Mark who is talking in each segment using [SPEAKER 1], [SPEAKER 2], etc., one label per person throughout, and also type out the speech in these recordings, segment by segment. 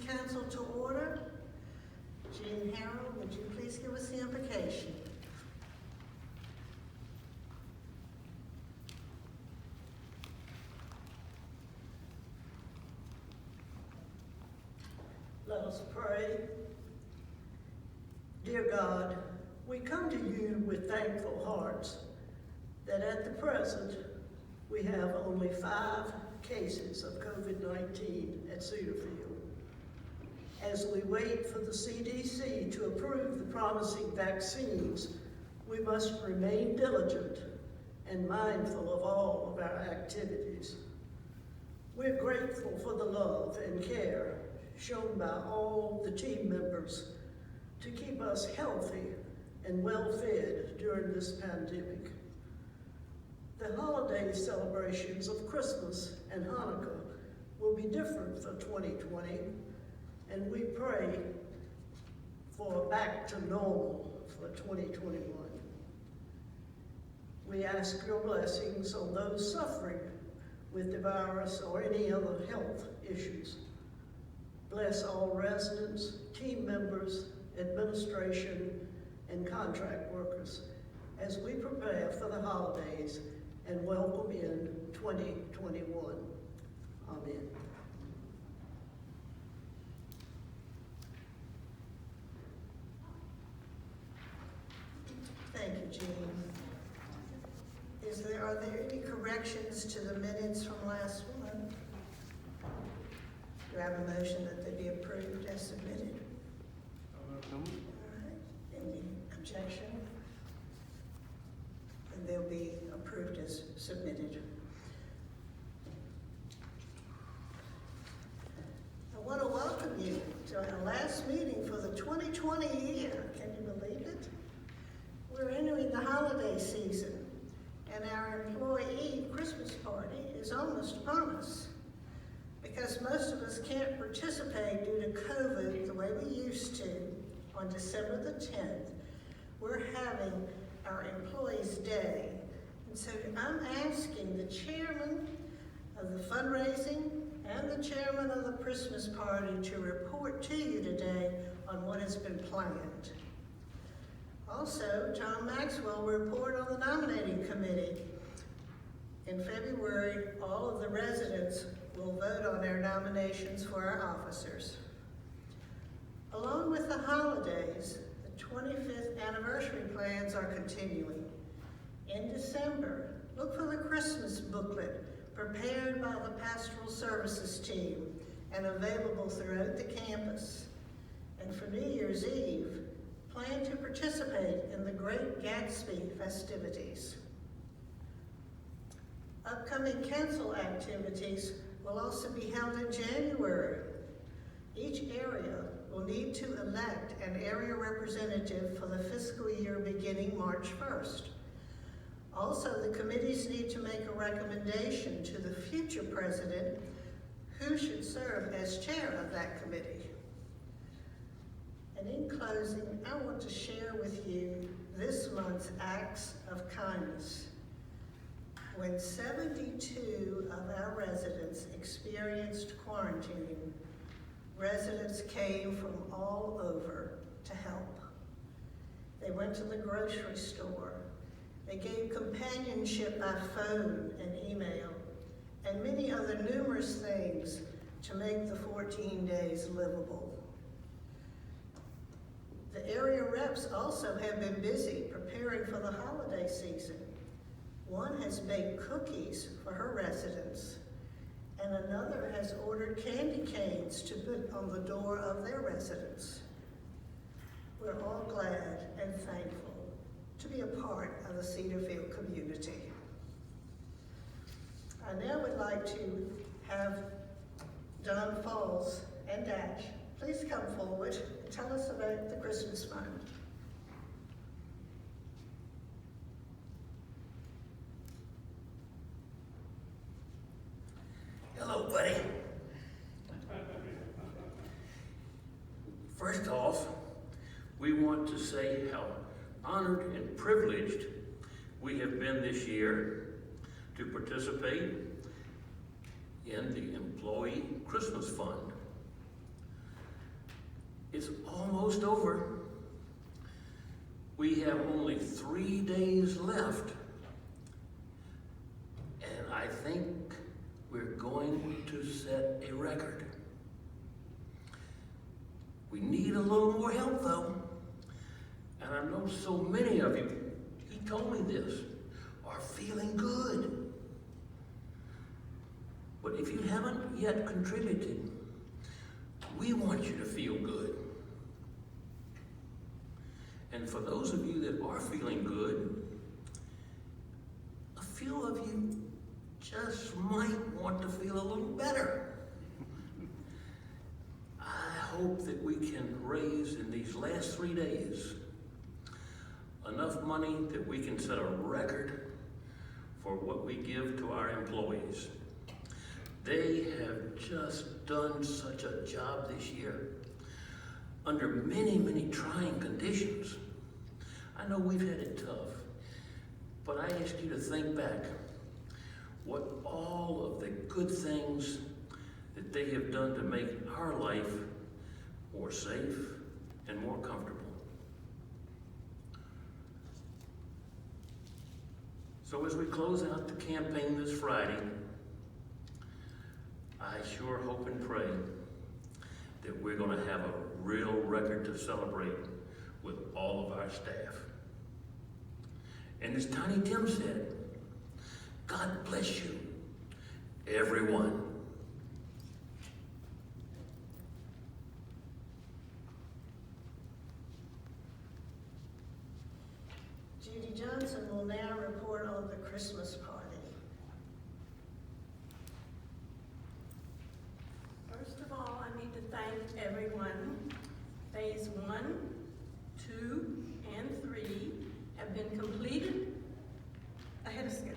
[SPEAKER 1] Council to order. Jean Harrell, would you please give us the invocation? Let us pray. Dear God, we come to you with thankful hearts that at the present we have only 5 cases of COVID-19 at Cedarfield. As we wait for the CDC to approve the promising vaccines, we must remain diligent and mindful of all of our activities. We're grateful for the love and care shown by all the team members to keep us healthy and well-fed during this pandemic. The holiday celebrations of Christmas and Hanukkah will be different for 2020, and we pray for back to normal for 2021. We ask your blessings on those suffering with the virus or any other health issues. Bless all residents, team members, administration, and contract workers as we prepare for the holidays and welcome in 2021. Amen. Thank you, Jean. Are there any corrections to the minutes from last month? Do I have a motion that they be approved as submitted? All right. Any objection? And they'll be approved as submitted. I want to welcome you to our last meeting for the 2020 year. Can you believe it? We're entering the holiday season, and our employee Christmas party is almost upon us. Because most of us can't participate due to COVID the way we used to, on December the 10th, we're having our Employees Day. And so I'm asking the chairman of the fundraising and the chairman of the Christmas party to report to you today on what has been planned. Also, Tom Maxwell will report on the nominating committee. In February, all of the residents will vote on their nominations for our officers. Along with the holidays, the 25th anniversary plans are continuing. In December, look for the Christmas booklet prepared by the Pastoral Services team and available throughout the campus. And for New Year's Eve, plan to participate in the Great Gatsby festivities. Upcoming council activities will also be held in January. Each area will need to elect an area representative for the fiscal year beginning March 1st. Also, the committees need to make a recommendation to the future president who should serve as chair of that committee. And in closing, I want to share with you this month's acts of kindness. When 72 of our residents experienced quarantining, residents came from all over to help. They went to the grocery store. They gave companionship by phone and email, and many other numerous things to make the 14 days livable. The area reps also have been busy preparing for the holiday season. One has baked cookies for her residents, and another has ordered candy canes to put on the door of their residence. We're all glad and thankful to be a part of the Cedarfield community. I now would like to have Don Falls and Dash please come forward and tell us about the Christmas fund.
[SPEAKER 2] Hello, buddy. First off, we want to say how honored and privileged we have been this year to participate in the Employee Christmas Fund. It's almost over. We have only 3 days left. And I think we're going to set a record. We need a little more help though. And I know so many of you, he told me this, are feeling good. But if you haven't yet contributed, we want you to feel good. And for those of you that are feeling good, a few of you just might want to feel a little better. I hope that we can raise in these last 3 days enough money that we can set a record for what we give to our employees. They have just done such a job this year under many, many trying conditions. I know we've had it tough, but I ask you to think back what all of the good things that they have done to make our life more safe and more comfortable. So as we close out the campaign this Friday, I sure hope and pray that we're going to have a real record to celebrate with all of our staff. And as Tiny Tim said, God bless you, everyone.
[SPEAKER 1] Judy Johnson will now report on the Christmas party.
[SPEAKER 3] First of all, I need to thank everyone. Phase 1, 2, and 3 have been completed ahead of schedule.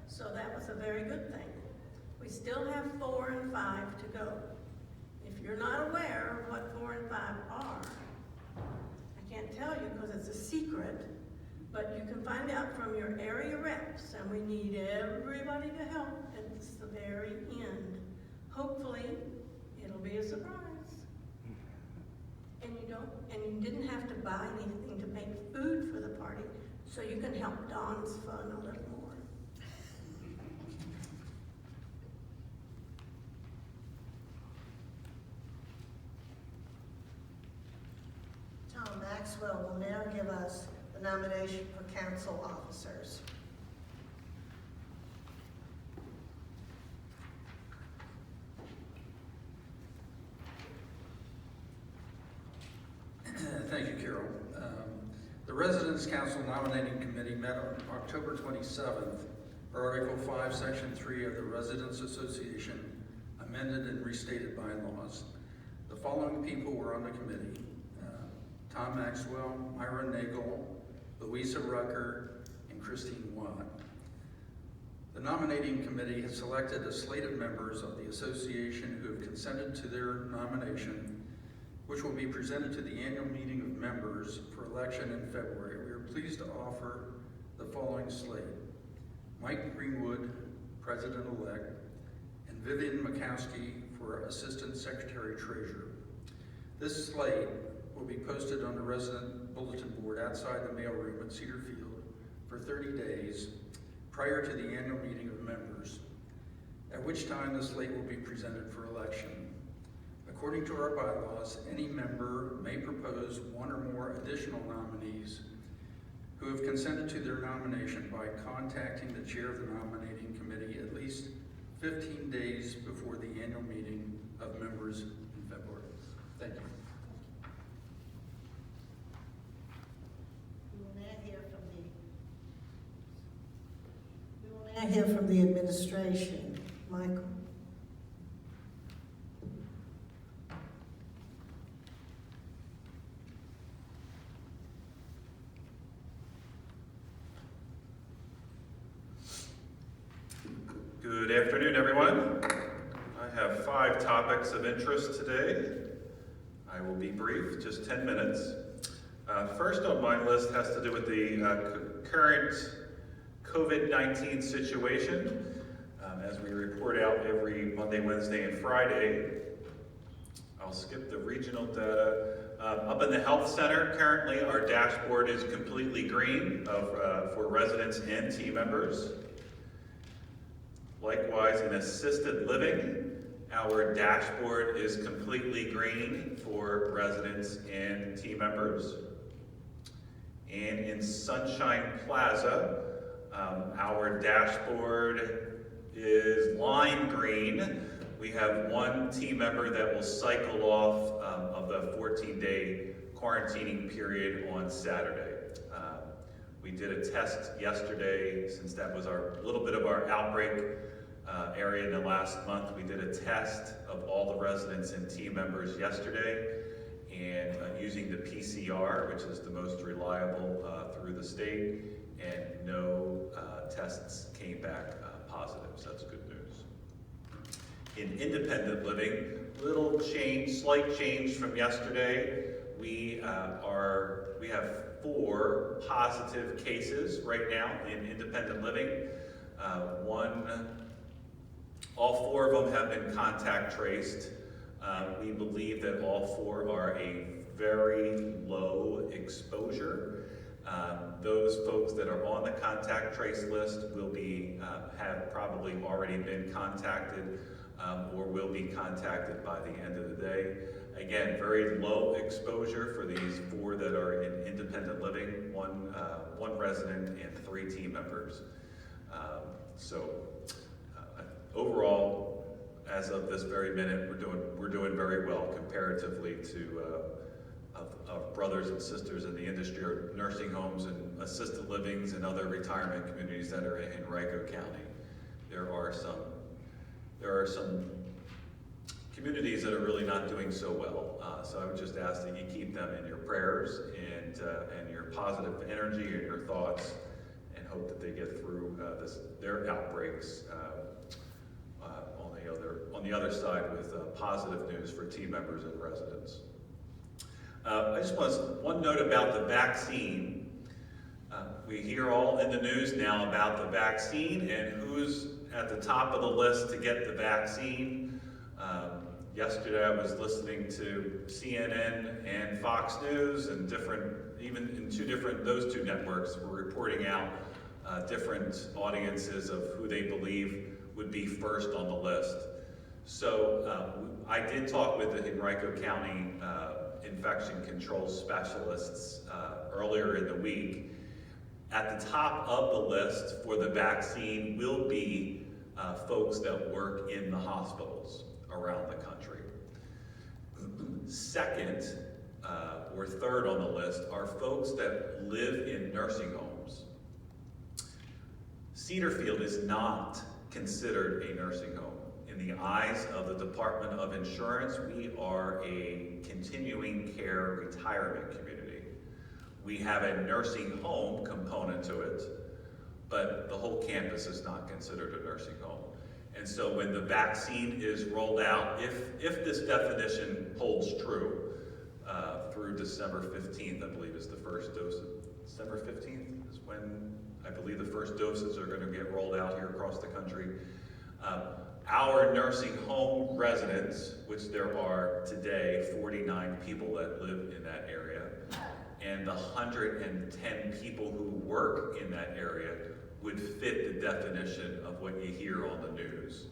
[SPEAKER 3] So that was a very good thing. We still have 4 and 5 to go. If you're not aware of what 4 and 5 are, I can't tell you because it's a secret, but you can find out from your area reps, and we need everybody to help at the very end. Hopefully, it'll be a surprise. And you didn't have to buy anything to make food for the party, so you can help Dawn's fun a little more.
[SPEAKER 1] Tom Maxwell will now give us the nomination for council officers.
[SPEAKER 4] Thank you, Carol. The Residence Council Nominating Committee met on October 27th for Article 5, Section 3 of the Residents Association amended and restated bylaws. The following people were on the committee: Tom Maxwell, Myra Nagel, Louisa Rucker, and Christine Watt. The nominating committee has selected a slate of members of the association who have consented to their nomination, which will be presented to the annual meeting of members for election in February. We are pleased to offer the following slate: Mike Greenwood, President-elect, and Vivian Makowski for Assistant Secretary-Treasurer. This slate will be posted on the resident bulletin board outside the mailroom at Cedar Field for 30 days prior to the annual meeting of members, at which time the slate will be presented for election. According to our bylaws, any member may propose one or more additional nominees who have consented to their nomination by contacting the chair of the nominating committee at least 15 days before the annual meeting of members in February. Thank you.
[SPEAKER 1] We will now hear from the administration. Michael.
[SPEAKER 5] Good afternoon, everyone. I have 5 topics of interest today. I will be brief, just 10 minutes. First on my list has to do with the current COVID-19 situation. As we report out every Monday, Wednesday, and Friday, I'll I'll skip the regional data. Up in the health center, currently our dashboard is completely green for residents and team members. Likewise, in assisted living, our dashboard is completely green for residents and team members. And in Sunshine Plaza, our dashboard is lime green. We have one team member that will cycle off of the 14-day quarantining period on Saturday. We did a test yesterday, since that was a little bit of our outbreak area in the last month. We did a test of all the residents and team members yesterday, and using the PCR, which is the most reliable through the state, and no tests came back positive, so that's good news. In independent living, little change, slight change from yesterday. We have 4 positive cases right now in independent living. All 4 of them have been contact traced. We believe that all 4 are a very low exposure. Those folks that are on the contact trace list will be have probably already been contacted or will be contacted by the end of the day. Again, very low exposure for these 4 that are in independent living, one resident and 3 team members. Overall, as of this very minute, we're doing very well comparatively to our brothers and sisters in the industry, or nursing homes and assisted livings and other retirement communities that are in Henrico County. There are some communities that are really not doing so well. So I would just ask that you keep them in your prayers and your positive energy and your thoughts, and hope that they get through their outbreaks on the other side with positive news for team members and residents. I just want one note about the vaccine. We hear all in the news now about the vaccine and who's at the top of the list to get the vaccine. Yesterday I was listening to CNN and Fox News, and those two networks were reporting out different audiences of who they believe would be first on the list. So I did talk with the Henrico County infection control specialists earlier in the week. At the top of the list for the vaccine will be folks that work in the hospitals around the country. Second, or third on the list, are folks that live in nursing homes. Cedarfield is not considered a nursing home. In the eyes of the Department of Insurance, we are a continuing care retirement community. We have a nursing home component to it, but the whole campus is not considered a nursing home. And so when the vaccine is rolled out, if this definition holds true, through December 15th, I believe is the first dose. December 15th is when I believe the first doses are going to get rolled out here across the country. Our nursing home residents, which there are today 49 people that live in that area, and the 110 people who work in that area would fit the definition of what you hear on the news.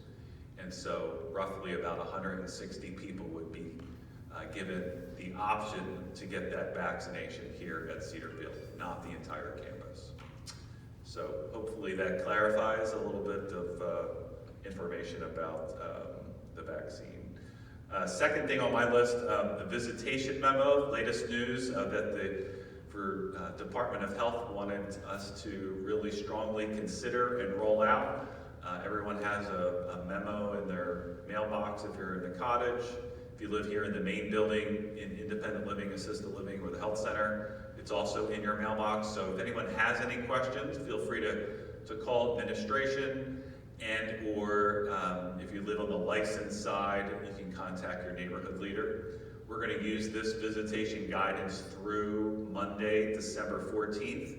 [SPEAKER 5] And so roughly about 160 people would be given the option to get that vaccination here at Cedarfield, not the entire campus. So hopefully that clarifies a little bit of information about the vaccine. Second thing on my list, the visitation memo, latest news that the Department of Health wanted us to really strongly consider and roll out. Everyone has a memo in their mailbox if you're in the cottage. If you live here in the main building, in independent living, assisted living, or the health center, it's also in your mailbox. So if anyone has any questions, feel free to call administration, and or if you live on the licensed side, you can contact your neighborhood leader. We're going to use this visitation guidance through Monday, December 14th,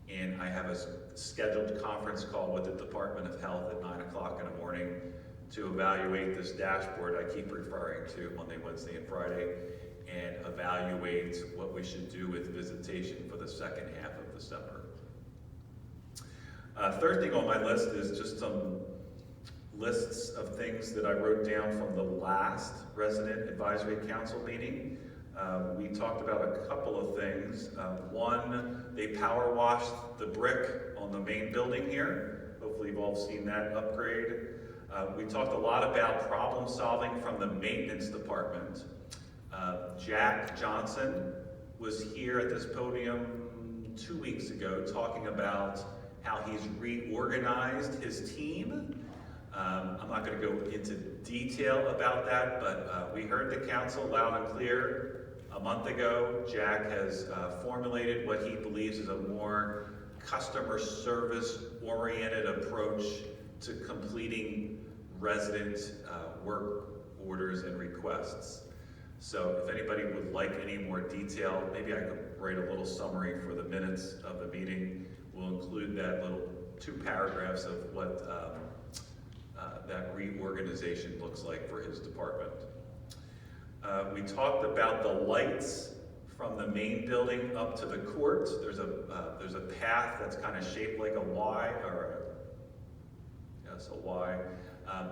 [SPEAKER 5] and I have a scheduled conference call with the Department of Health at 9 o'clock in the morning to evaluate this dashboard I keep referring to Monday, Wednesday, and Friday, and evaluate what we should do with visitation for the second half of December. Third thing on my list is just some lists of things that I wrote down from the last Resident Advisory Council meeting. We talked about a couple of things. One, they power washed the brick on the main building here. Hopefully you've all seen that upgrade. We talked a lot about problem solving from the maintenance department. Jack Johnson was here at this podium 2 weeks ago talking about how he's reorganized his team. I'm not going to go into detail about that, but we heard the council loud and clear. A month ago, Jack has formulated what he believes is a more customer service oriented approach to completing resident work orders and requests. So if anybody would like any more detail, maybe I could write a little summary for the minutes of the meeting. We'll include that little 2 paragraphs of what that reorganization looks like for his department. We talked about the lights from the main building up to the court. There's a path that's kind of shaped like a Y, or yes, a Y.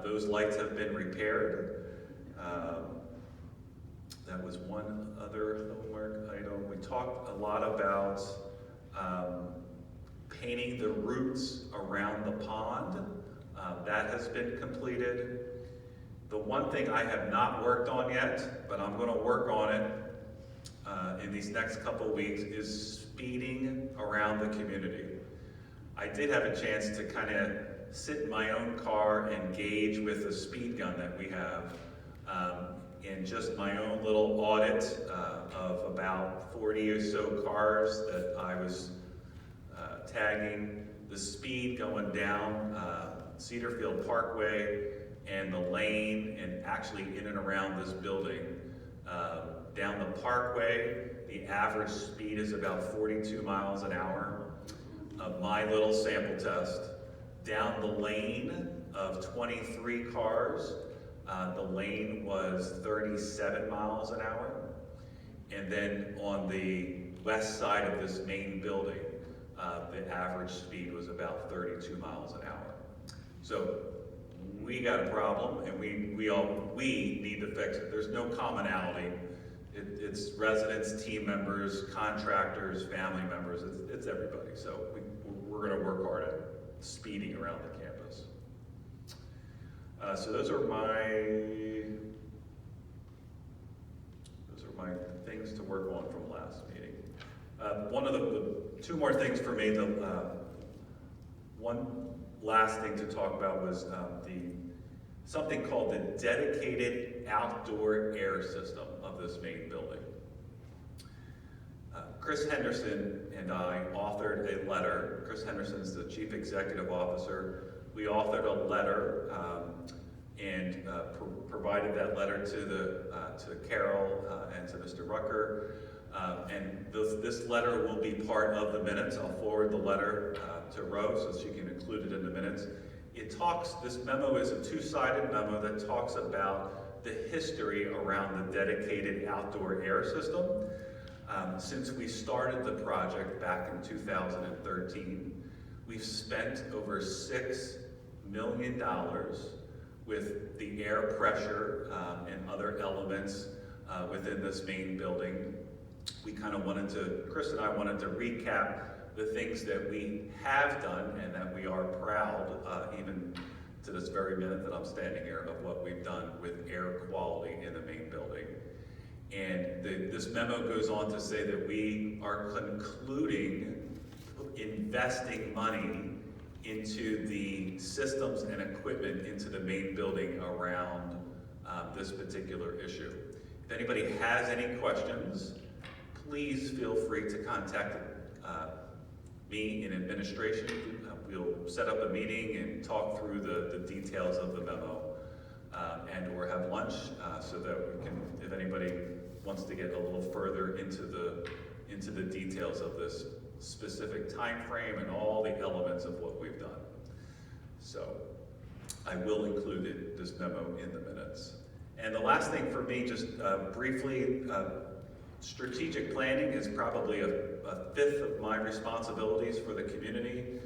[SPEAKER 5] Those lights have been repaired. That was one other homework item. We talked a lot about painting the roots around the pond. That has been completed. The one thing I have not worked on yet, but I'm going to work on it in these next couple weeks, is speeding around the community. I did have a chance to kind of sit in my own car and gauge with the speed gun that we have. In just my own little audit of about 40 or so cars that I was tagging, the speed going down Cedarfield Parkway and the lane, and actually in and around this building. Down the Parkway, the average speed is about 42 miles an hour. My little sample test. Down the lane of 23 cars, the lane was 37 miles an hour. And then on the west side of this main building, the average speed was about 32 miles an hour. So we got a problem, and we need to fix it. There's no commonality. It's residents, team members, contractors, family members. It's everybody. So we're going to work hard at speeding around the campus. So those are my things to work on from last meeting. One of the 2 more things for me. One last thing to talk about was something called the dedicated outdoor air system of this main building. Chris Henderson and I authored a letter. Chris Henderson is the Chief Executive Officer. We authored a letter and provided that letter to Carol and to Mr. Rucker. And this letter will be part of the minutes. I'll forward the letter to Rose so she can include it in the minutes. This memo is a 2-sided memo that talks about the history around the dedicated outdoor air system. Since we started the project back in 2013, we've spent over $6 million with the air pressure and other elements within this main building. We kind of Chris and I wanted to recap the things that we have done and that we are proud, even to this very minute that I'm standing here, of what we've done with air quality in the main building. And this memo goes on to say that we are concluding investing money into the systems and equipment into the main building around this particular issue. If anybody has any questions, please feel free to contact me in administration. We'll set up a meeting and talk through the details of the memo and or have lunch so that we can, if anybody wants to get a little further into the details of this specific time frame and all the elements of what we've done. So I will include this memo in the minutes. And the last thing for me, just briefly, strategic planning is probably a fifth of my responsibilities for the community.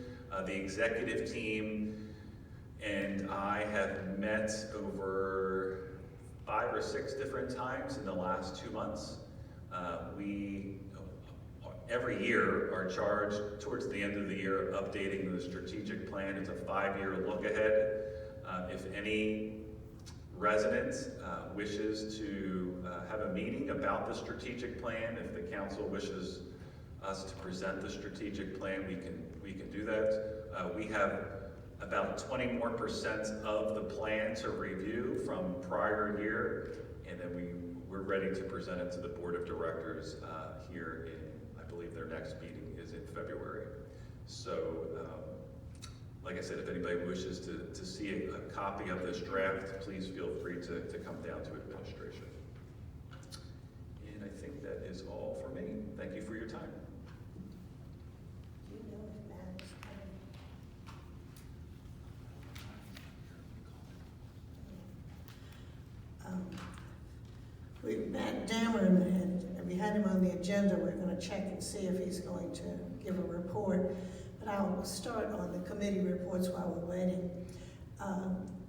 [SPEAKER 5] The executive team and I have met over 5 or 6 different times in the last 2 months. We, every year, are charged towards the end of the year updating the strategic plan. It's a 5-year look ahead. If any resident wishes to have a meeting about the strategic plan, if the council wishes us to present the strategic plan, we can do that. We have about 20% more of the plan to review from prior year, and then we're ready to present it to the board of directors here in, I believe their next meeting is in February. So, like I said, if anybody wishes to see a copy of this draft, please feel free to come down to administration. And I think that is all for me. Thank you for your time.
[SPEAKER 1] Do you know if Matt's coming? Matt Dameron, we had him on the agenda. We're going to check and see if he's going to give a report. But I'll start on the committee reports while we're waiting.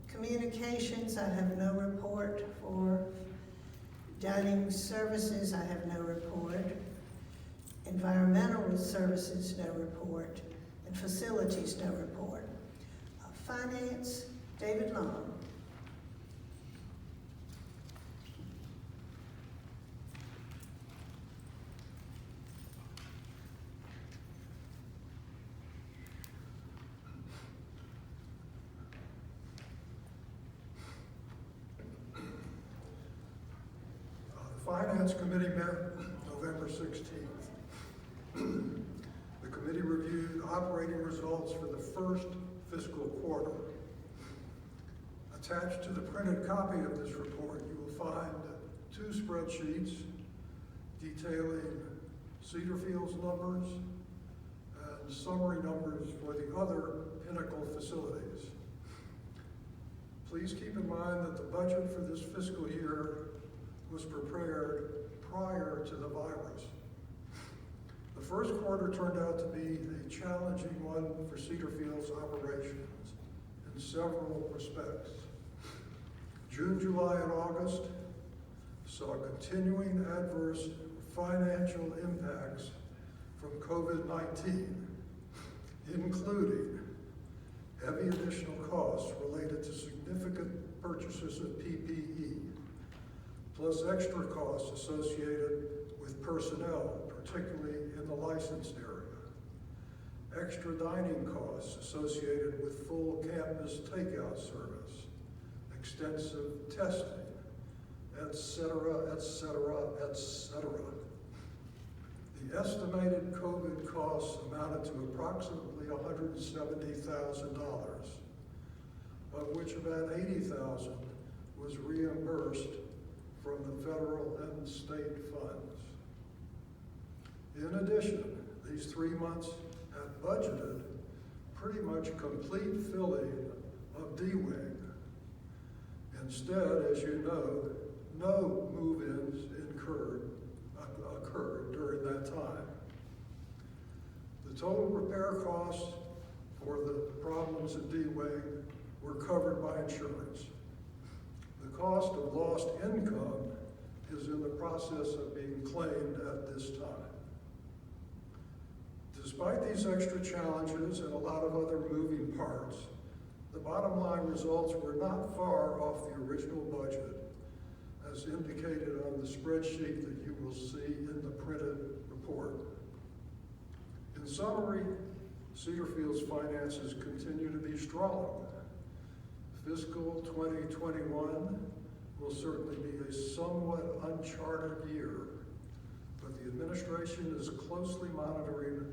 [SPEAKER 1] Communications, I have no report. For dining services, I have no report. Environmental services, no report. And facilities, no report. Finance, David Long.
[SPEAKER 6] Finance Committee met November 16th. The committee reviewed operating results for the first fiscal quarter. Attached to the printed copy of this report, you will find 2 spreadsheets detailing Cedar Field's numbers and summary numbers for the other Pinnacle facilities. Please keep in mind that the budget for this fiscal year was prepared prior to the virus. The first quarter turned out to be a challenging one for Cedar Field's operations in several respects. June, July, and August saw continuing adverse financial impacts from COVID-19, including heavy additional costs related to significant purchases of PPE, plus extra costs associated with personnel, particularly in the licensed area, extra dining costs associated with full campus takeout service, extensive testing, etc., etc., etc. The estimated COVID costs amounted to approximately $170,000, of which about $80,000 was reimbursed from the federal and state funds. In addition, these 3 months have budgeted pretty much complete filling of D-Wing. Instead, as you know, no move-ins occurred during that time. The total repair costs for the problems at D-Wing were covered by insurance. The cost of lost income is in the process of being claimed at this time. Despite these extra challenges and a lot of other moving parts, the bottom line results were not far off the original budget, as indicated on the spreadsheet that you will see in the printed report. In summary, Cedar Field's finances continue to be strong. Fiscal 2021 will certainly be a somewhat uncharted year, but the administration is closely monitoring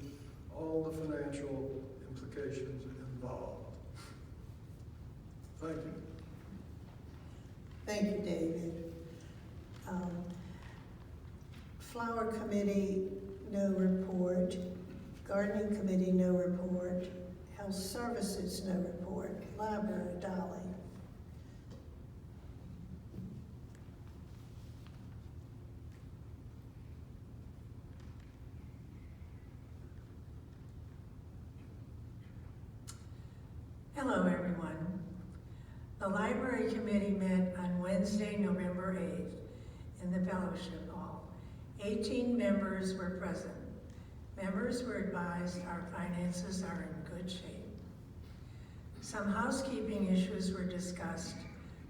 [SPEAKER 6] all the financial implications involved. Thank you.
[SPEAKER 1] Thank you, David. Flower Committee, no report. Gardening Committee, no report. Health General Services no report. Library, Dolly.
[SPEAKER 7] Hello, everyone. The Library Committee met on Wednesday, November 8th in the Fellowship Hall. 18 members were present. Members were advised our finances are in good shape. Some housekeeping issues were discussed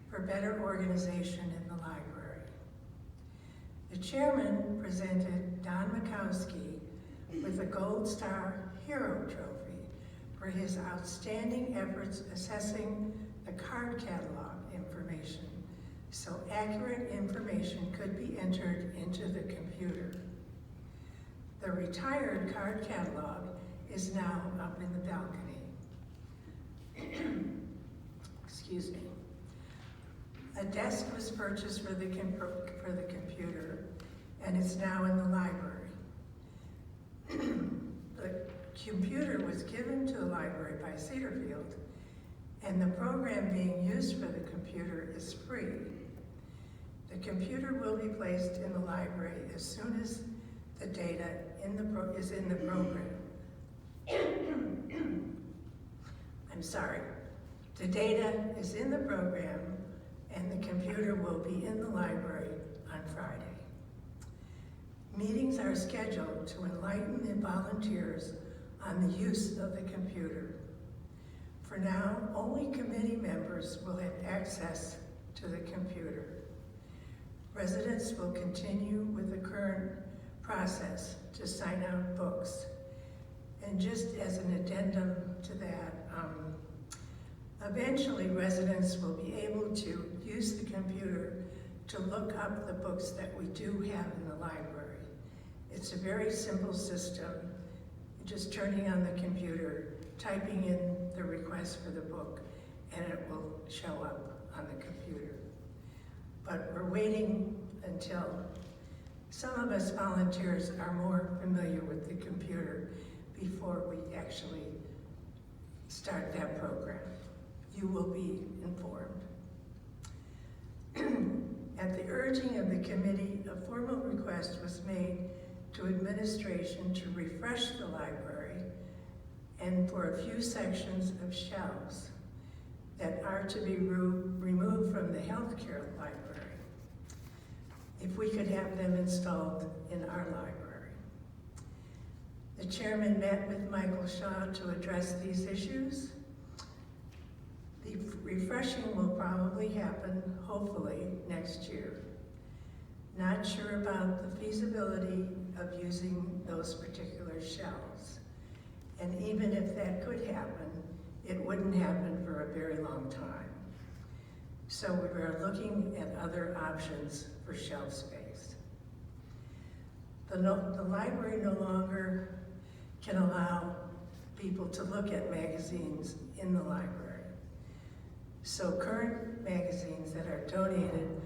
[SPEAKER 7] for better organization in the library. The chairman presented Don Mikowski with a Gold Star Hero Trophy for his outstanding efforts assessing the card catalog information so accurate information could be entered into the computer. The retired card catalog is now up in the balcony. Excuse me. A desk was purchased for the computer, and it's now in the library. The computer was given to the library by Cedarfield, and the program being used for the computer is free. The computer will be placed in the library as soon as the data is in the program. I'm sorry. The data is in the program, and the computer will be in the library on Friday. Meetings are scheduled to enlighten the volunteers on the use of the computer. For now, only committee members will have access to the computer. Residents will continue with the current process to sign out books. And just as an addendum to that, eventually residents will be able to use the computer to look up the books that we do have in the library. It's a very simple system, just turning on the computer, typing in the request for the book, and it will show up on the computer. But we're waiting until some of us volunteers are more familiar with the computer before we actually start that program. You will be informed. At the urging of the committee, a formal request was made to administration to refresh the library and for a few sections of shelves that are to be removed from the healthcare library, if we could have them installed in our library. The chairman met with Michael Shaw to address these issues. The refreshing will probably happen, hopefully, next year. Not sure about the feasibility of using those particular shelves. And even if that could happen, it wouldn't happen for a very long time. So we are looking at other options for shelf space. The library no longer can allow people to look at magazines in the library. So current magazines that are donated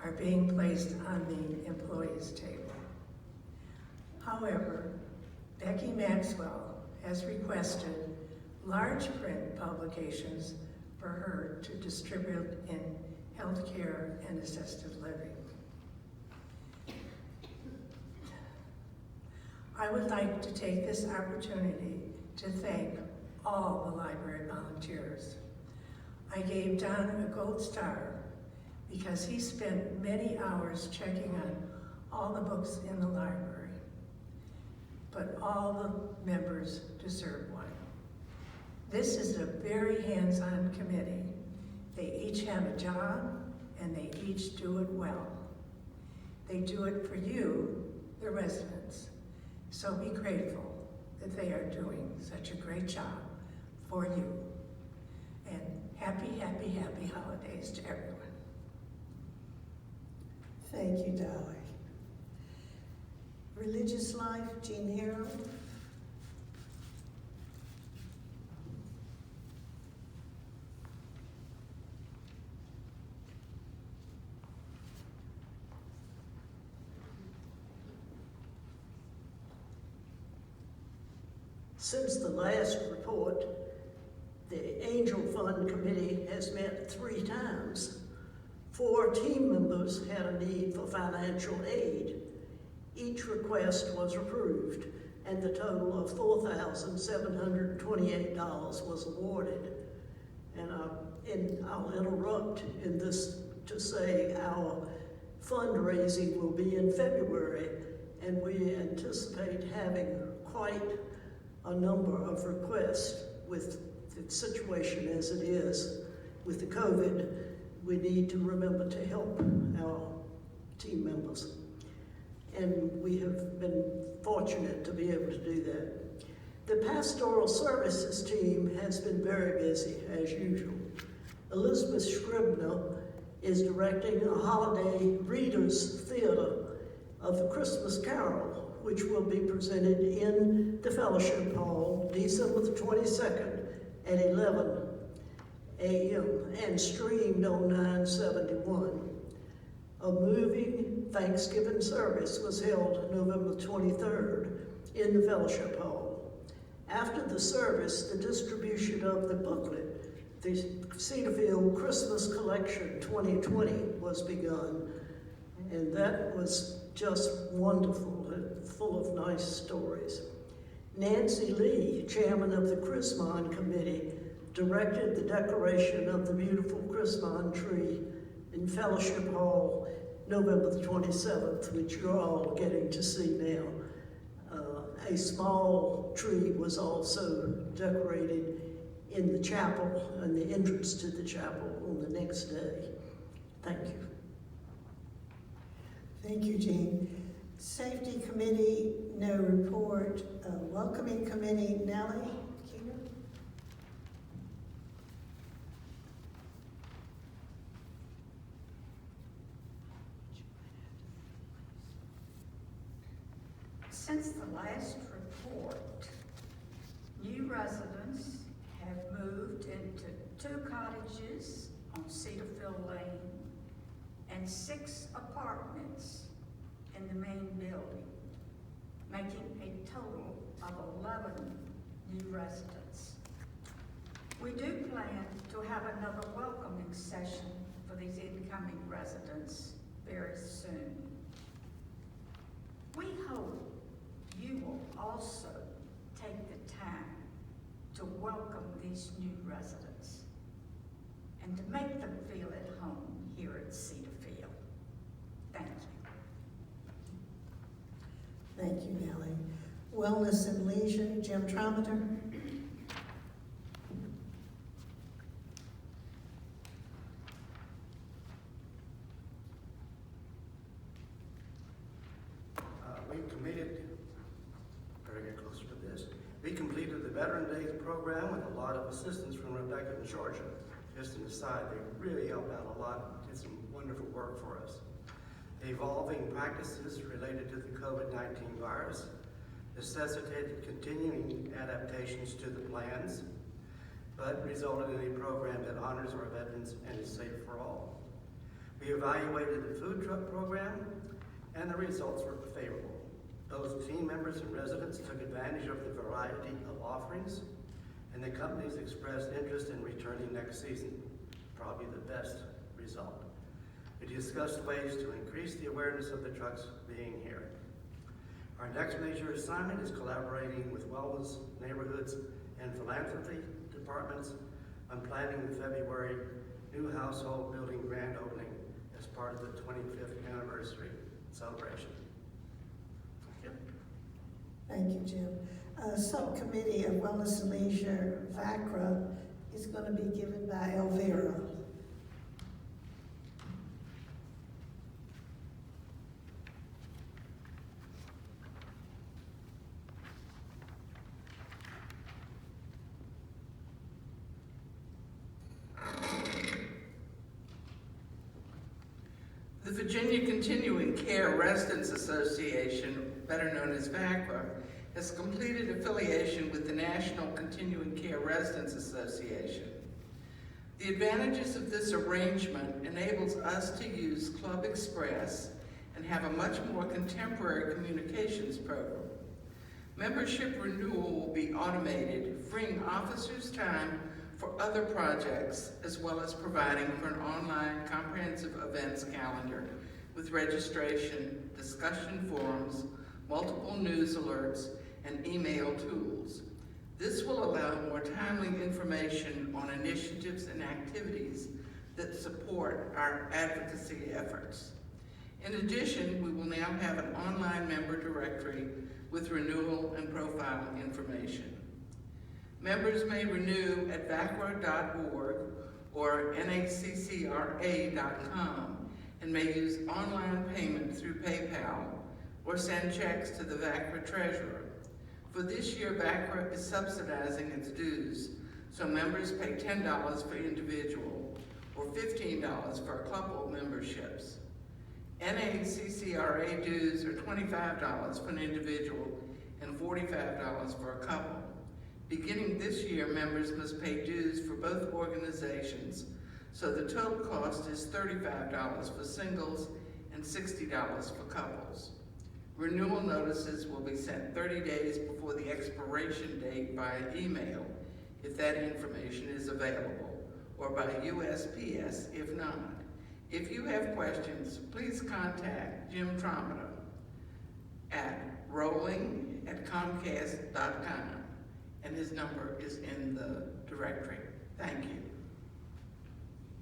[SPEAKER 7] are being placed on the employees' table. However, Becky Maxwell has requested large print publications for her to distribute in healthcare and assisted living. I would like to take this opportunity to thank all the library volunteers. I gave Don a gold star because he spent many hours checking on all the books in the library. But all the members deserve one. This is a very hands-on committee. They each have a job and they each do it well. They do it for you, the residents. So be grateful that they are doing such a great job for you. And happy, happy, happy holidays to everyone.
[SPEAKER 1] Thank you, Dolly. Religious Life, Jean Harrell.
[SPEAKER 8] Since the last report,
[SPEAKER 1] Fund Committee has met 3 times. 4 team members had a need for financial aid. Each request was approved, and the total of $4,728 was awarded. And I'll interrupt in this to say our fundraising will be in February, and we anticipate having quite a number of requests. With the situation as it is with the COVID, we need to remember to help our team members. And we have been fortunate to be able to do that. The Pastoral Services team has been very busy, as usual. Elizabeth Scribner is directing a holiday readers theater of The Christmas Carol, which will be presented in the Fellowship Hall December the 22nd at 11 a.m. and streamed on 971. A moving Thanksgiving service was held November 23rd in the Fellowship Hall. After the service, the distribution of the booklet, the Cedarfield Christmas Collection 2020, was begun, and that was just wonderful and full of nice stories. Nancy Lee, chairman of the Chrismon Committee, directed the decoration of the beautiful Chrismon tree in Fellowship Hall November the 27th, which you're all getting to see now. A small tree was also decorated in the chapel and the entrance to the chapel on the next day. Thank you.
[SPEAKER 8] Thank you, Jean. Safety Committee, no report. Welcoming Committee, Nellie Keener.
[SPEAKER 9] Since the last report, new residents have moved into 2 cottages on Cedarfield Lane and 6 apartments in the main building, making a total of 11 new residents. We do plan to have another welcoming session for these incoming residents very soon. We hope you will also take the time to welcome these new residents and to make them feel at home here at Cedarfield. Thank you.
[SPEAKER 8] Thank you, Nellie. Wellness and Leisure, Jim Trometer.
[SPEAKER 10] We completed the Veteran Days program with a lot of assistance from Rebecca and Georgia. Just an aside, they really helped out a lot and did some wonderful work for us. The evolving practices related to the COVID-19 virus necessitated continuing adaptations to the plans, but resulted in a program that honors our veterans and is safe for all. We evaluated the food truck program, and the results were favorable. Those team members and residents took advantage of the variety of offerings, and the companies expressed interest in returning next season, probably the best result. We discussed ways to increase the awareness of the trucks being here. Our next major assignment is collaborating with wellness, neighborhoods, and philanthropy departments on planning the February new household building grand opening as part of the 25th anniversary celebration.
[SPEAKER 8] Thank you, Jim. Subcommittee of Wellness and Leisure, VACRA, is going to be given by Elvira.
[SPEAKER 11] The Virginia Continuing Care Residents Association, better known as VACRA, has completed affiliation with the National Continuing Care Residents Association. The advantages of this arrangement enables us to use Club Express and have a much more contemporary communications program. Membership renewal will be automated, freeing officers time for other projects, as well as providing for an online comprehensive events calendar with registration, discussion forums, multiple news alerts, and email tools. This will allow more timely information on initiatives and activities that support our advocacy efforts. In addition, we will now have an online member directory with renewal and profile information. Members may renew at vacra.org or naccra.com and may use online payment through PayPal or send checks to the VACRA treasurer. For this year, VACRA is subsidizing its dues, so members pay $10 for individual or $15 for a couple memberships. NACCRA dues are $25 for an individual and $45 for a couple. Beginning this year, members must pay dues for both organizations, so the total cost is $35 for singles and $60 for couples. Renewal notices will be sent 30 days before the expiration date via email, if that information is available, or by USPS if not. If you have questions, please contact Jim Tromita at rolling@comcast.com, and his number is in the directory. Thank you.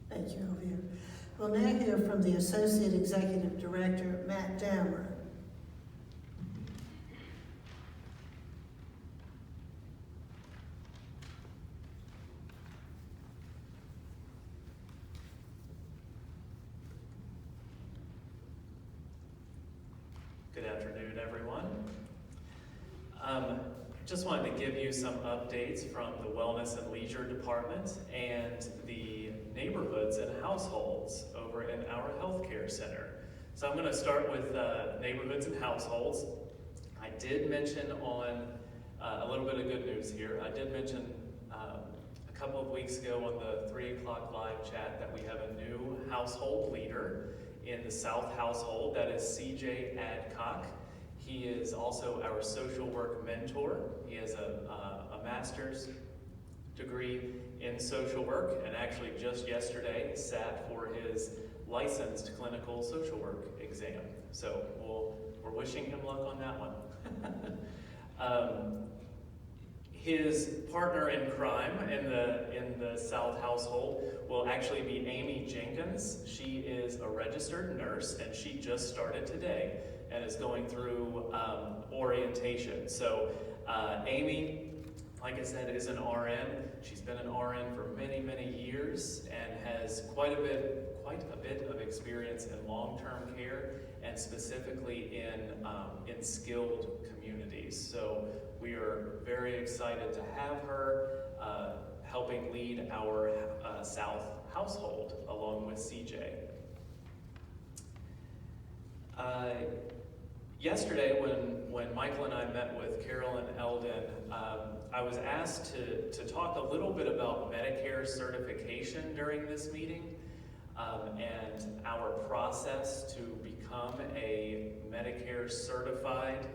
[SPEAKER 8] Thank you, Elvia. We'll now hear from the Associate Executive Director, Matt Dammer.
[SPEAKER 12] Good afternoon, everyone. Just wanted to give you some updates from the Wellness and Leisure Department and the neighborhoods and households over in our healthcare center. So I'm going to start with neighborhoods and households. I did mention on a little bit of good news here. I did mention a couple of weeks ago on the 3 o'clock live chat that we have a new household leader in the South household. That is CJ Adcock. He is also our social work mentor. He has a master's degree in social work, and actually just yesterday sat for his licensed clinical social work exam. So we're wishing him luck on that one. His partner in crime in the South household will actually be Amy Jenkins. She is a registered nurse, and she just started today and is going through orientation. So Amy, like I said, is an RN. She's been an RN for many, many years and has quite a bit of experience in long-term care and specifically in skilled communities. So we are very excited to have her helping lead our South household along with CJ. Yesterday, when Michael and I met with Carolyn Eldon, I was asked to talk a little bit about Medicare certification during this meeting and our process to become a Medicare certified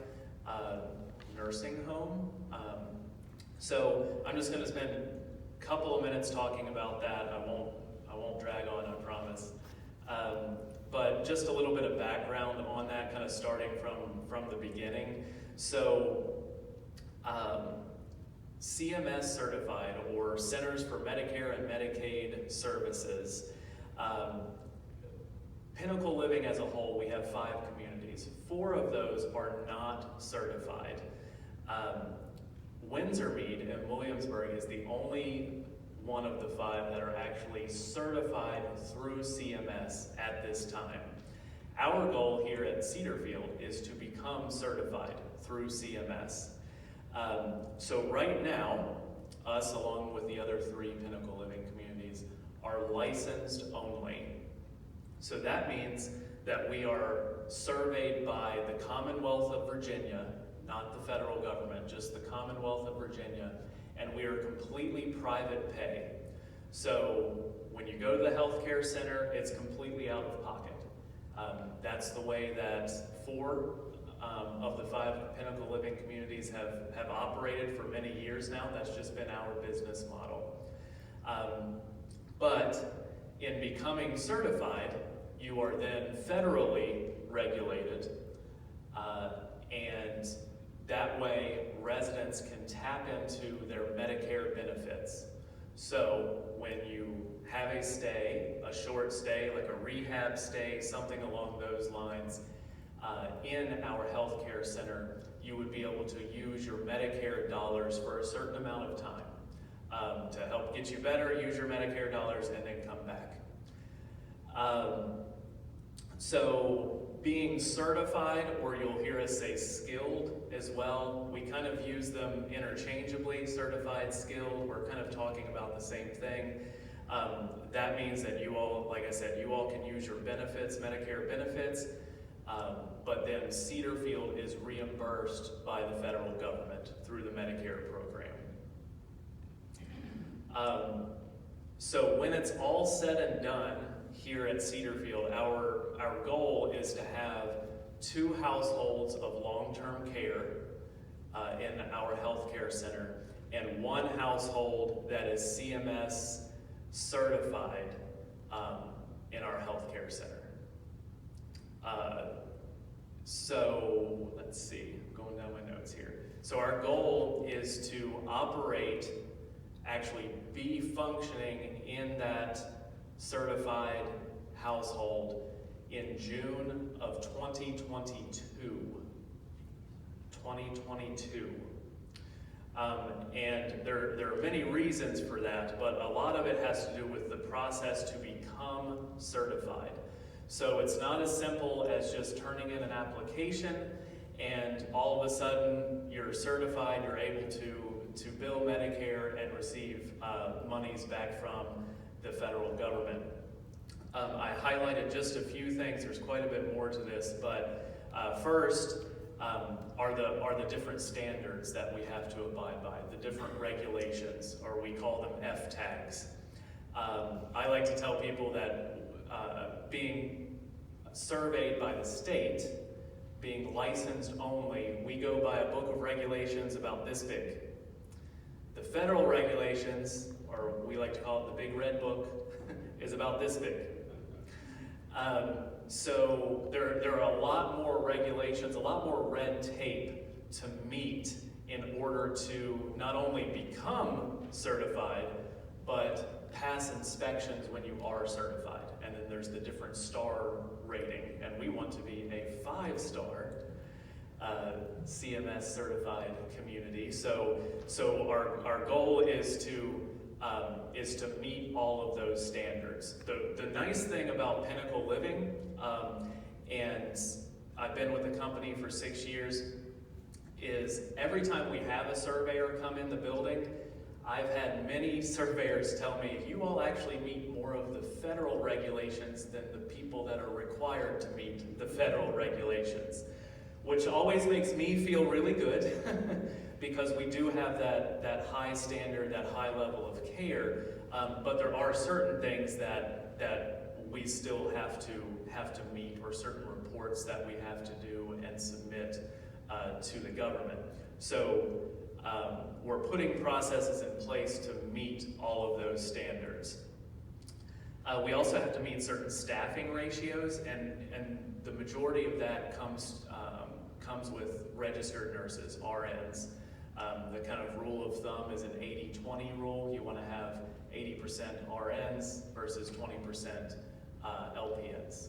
[SPEAKER 12] nursing home. So I'm just going to spend a couple of minutes talking about that. I won't drag on, I promise. But just a little bit of background on that, kind of starting from the beginning. So CMS certified, or Centers for Medicare and Medicaid Services, Pinnacle Living as a whole, we have 5 communities. 4 of those are not certified. Windsor Mead in Williamsburg is the only one of the 5 that are actually certified through CMS at this time. Our goal here at Cedarfield is to become certified through CMS. So right now, us along with the other 3 Pinnacle Living communities are licensed only. So that means that we are surveyed by the Commonwealth of Virginia, not the federal government, just the Commonwealth of Virginia, and we are completely private pay. So when you go to the healthcare center, it's completely out of pocket. That's the way that 4 of the 5 Pinnacle Living communities have operated for many years now. That's just been our business model. But in becoming certified, you are then federally regulated, and that way residents can tap into their Medicare benefits. So when you have a stay, a short stay, like a rehab stay, something along those lines, in our healthcare center, you would be able to use your Medicare dollars for a certain amount of time to help get you better, use your Medicare dollars, and then come back. So being certified, or you'll hear us say skilled as well, we kind of use them interchangeably. Certified, skilled, we're kind of talking about the same thing. That means that you all, like I said, you all can use your benefits, Medicare benefits, but then Cedarfield is reimbursed by the federal government through the Medicare program. So when it's all said and done here at Cedarfield, our goal is to have 2 households of long-term care in our healthcare center, and 1 household that is CMS certified in our healthcare center. So let's see, going down my notes here. So our goal is to operate, actually be functioning in that certified household in June of 2022. 2022. And there are many reasons for that, but a lot of it has to do with the process to become certified. So it's not as simple as just turning in an application and all of a sudden you're certified, you're able to bill Medicare and receive monies back from the federal government. I highlighted just a few things. There's quite a bit more to this, but first are the different standards that we have to abide by, the different regulations, or we call them FTAGs. I like to tell people that being surveyed by the state, being licensed only, we go by a book of regulations about this big. The federal regulations, or we like to call it the big red book, is about this big. So there are a lot more regulations, a lot more red tape to meet in order to not only become certified, but pass inspections when you are certified. And then there's the different star rating, and we want to be a 5-star CMS certified community. So our goal is to meet all of those standards. The nice thing about Pinnacle Living, and I've been with the company for 6 years, is every time we have a surveyor come in the building, I've had many surveyors tell me, you all actually meet more of the federal regulations than the people that are required to meet the federal regulations, which always makes me feel really good because we do have that high standard, that high level of care, but there are certain things that we still have to meet, or certain reports that we have to do and submit to the government. So we're putting processes in place to meet all of those standards. We also have to meet certain staffing ratios, and the majority of that comes with registered nurses, RNs. The kind of rule of thumb is an 80-20 rule. You want to have 80% RNs versus 20% LPNs,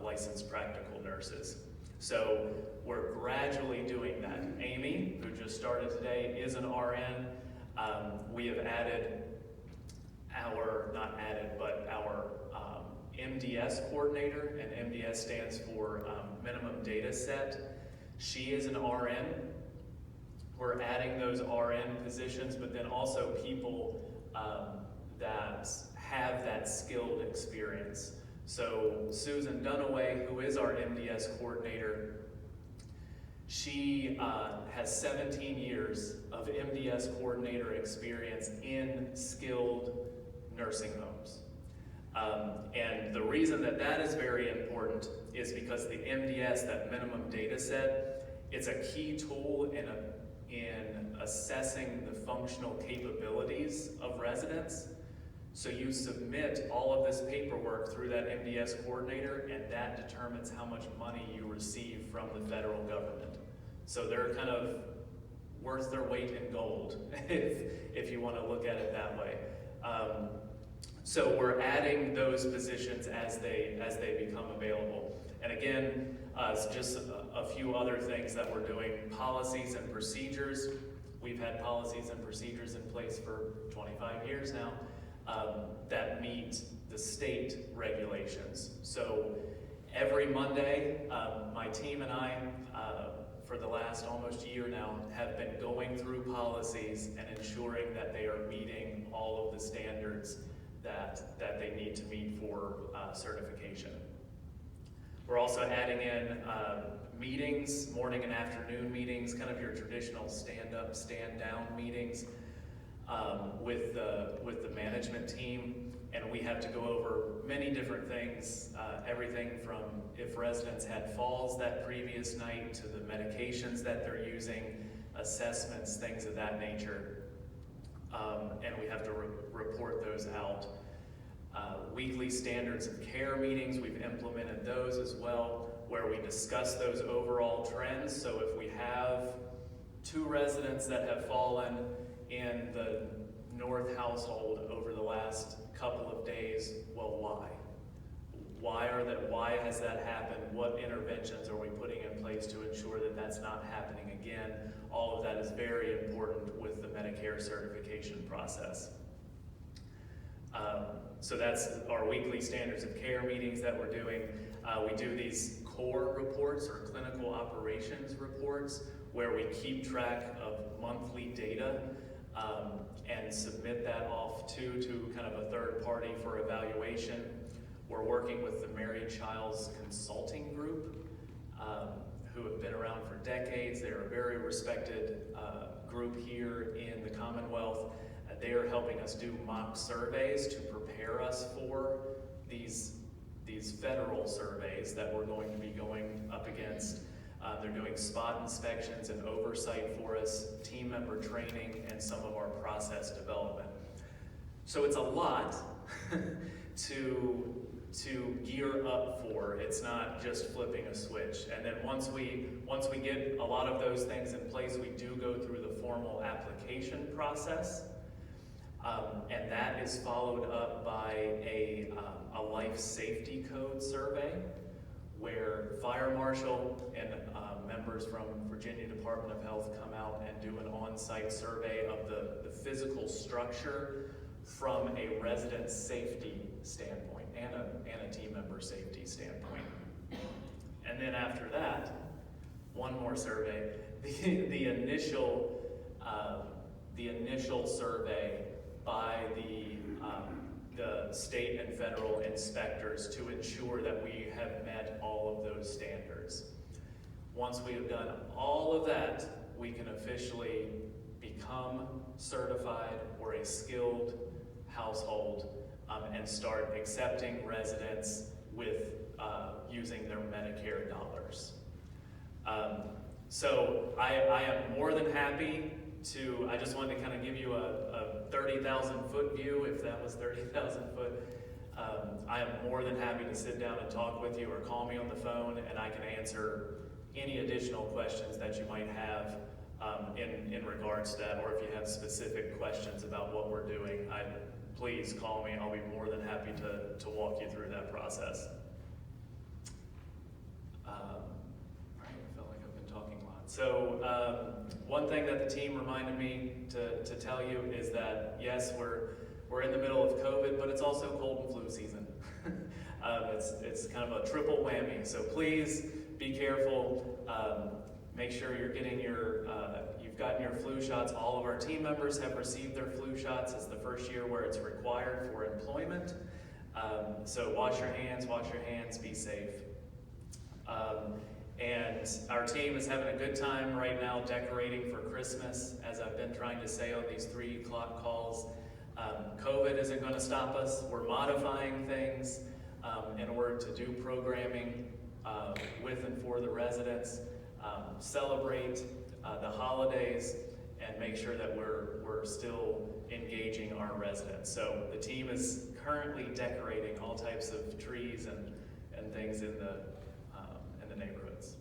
[SPEAKER 12] licensed practical nurses. So we're gradually doing that. Amy, who just started today, is an RN. We have added our MDS coordinator, and MDS stands for minimum data set. She is an RN. We're adding those RN positions, but then also people that have that skilled experience. So Susan Dunaway, who is our MDS coordinator, she has 17 years of MDS coordinator experience in skilled nursing homes. And the reason that is very important is because the MDS, that minimum data set, it's a key tool in assessing the functional capabilities of residents. So you submit all of this paperwork through that MDS coordinator, and that determines how much money you receive from the federal government. So they're kind of worth their weight in gold, if you want to look at it that way. So we're adding those positions as they become available. And again, just a few other things that we're doing. Policies and procedures. We've had policies and procedures in place for 25 years now that meet the state regulations. So every Monday, my team and I, for the last almost year now, have been going through policies and ensuring that they are meeting all of the standards that they need to meet for certification. We're also adding in meetings, morning and afternoon meetings, kind of your traditional stand-up, stand-down meetings with the management team. And we have to go over many different things, everything from if residents had falls that previous night to the medications that they're using, assessments, things of that nature. And we have to report those out. Weekly standards of care meetings, we've implemented those as well, where we discuss those overall trends. So if we have 2 residents that have fallen in the North household over the last couple of days, well, why? Why has that happened? What interventions are we putting in place to ensure that that's not happening again? All of that is very important with the Medicare certification process. So that's our weekly standards of care meetings that we're doing. We do these core reports or clinical operations reports where we keep track of monthly data and submit that off to kind of a third party for evaluation. We're working with the Mary Childs Consulting Group, who have been around for decades. They're a very respected group here in the Commonwealth. They are helping us do mock surveys to prepare us for these federal surveys that we're going to be going up against. They're doing spot inspections and oversight for us, team member training, and some of our process development. So it's a lot to gear up for. It's not just flipping a switch. And then once we get a lot of those things in place, we do go through the formal application process. And that is followed up by a life safety code survey where fire marshal and members from Virginia Department of Health come out and do an on-site survey of the physical structure from a resident safety standpoint and a team member safety standpoint. And then after that, one more survey, the initial survey by the state and federal inspectors to ensure that we have met all of those standards. Once we have done all of that, we can officially become certified or a skilled household and start accepting residents with using their Medicare dollars. So I am more than happy I just wanted to kind of give you a 30,000 foot view, if that was 30,000 foot. I am more than happy to sit down and talk with you or call me on the phone, and I can answer any additional questions that you might have in regards to that, or if you have specific questions about what we're doing, please call me. I'll be more than happy to walk you through that process. I felt like I've been talking a lot. So one thing that the team reminded me to tell you is that yes, we're in the middle of COVID, but it's also cold and flu season. It's kind of a triple whammy. So please be careful. Make sure you're getting you've gotten your flu shots. All of our team members have received their flu shots. It's the first year where it's required for employment. So wash your hands, be safe. And our team is having a good time right now decorating for Christmas, as I've been trying to say on these 3 o'clock calls. COVID isn't going to stop us. We're modifying things in order to do programming with and for the residents, celebrate the holidays, and make sure that we're still engaging our residents. So the team is currently decorating all types of trees and things in the neighborhoods.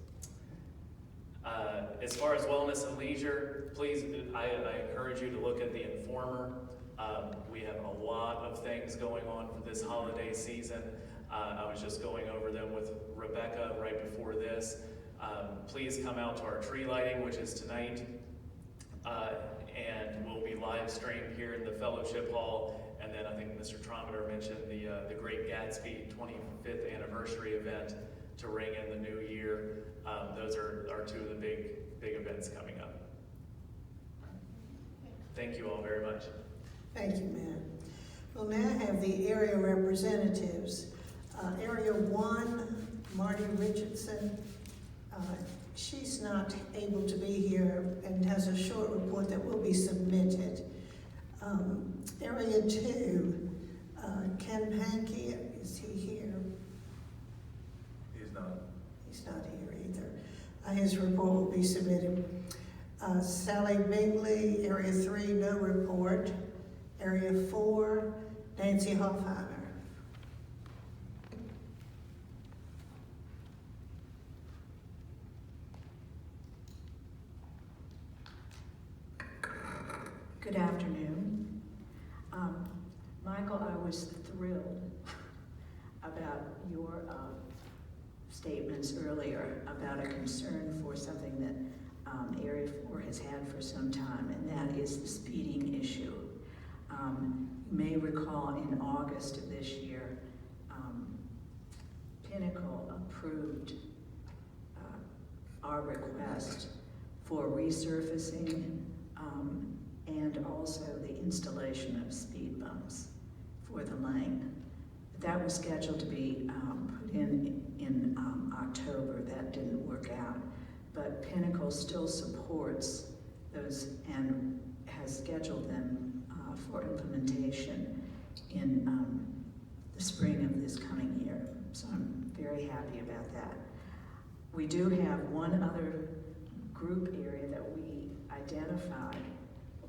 [SPEAKER 12] As far as wellness and leisure, please, I encourage you to look at the Informer. We have a lot of things going on for this holiday season. I was just going over them with Rebecca right before this. Please come out to our tree lighting, which is tonight, and will be live streamed here in the Fellowship Hall. And then I think Mr. Trometer mentioned the Great Gatsby 25th anniversary event to ring in the new year. Those are two of the big events coming up. Thank you all very much.
[SPEAKER 1] Thank you, Matt. We'll now have the area representatives. Area 1, Marty Richardson. She's not able to be here and has a short report that will be submitted. Area 2, Ken Pankey, is he here?
[SPEAKER 5] He's not.
[SPEAKER 1] He's not here either. His report will be submitted. Sally Bingley, Area 3, no report. Area 4, Nancy Hoffheimer.
[SPEAKER 7] Good afternoon. Michael, I was thrilled about your statements earlier about a concern for something that Area 4 has had for some time, and that is the speeding issue. You may recall in August of this year, Pinnacle approved our request for resurfacing and also the installation of speed bumps for the lane. That was scheduled to be put in October. That didn't work out, but Pinnacle still supports those and has scheduled them for implementation in the spring of this coming year. So I'm very happy about that. We do have one other group area that we identified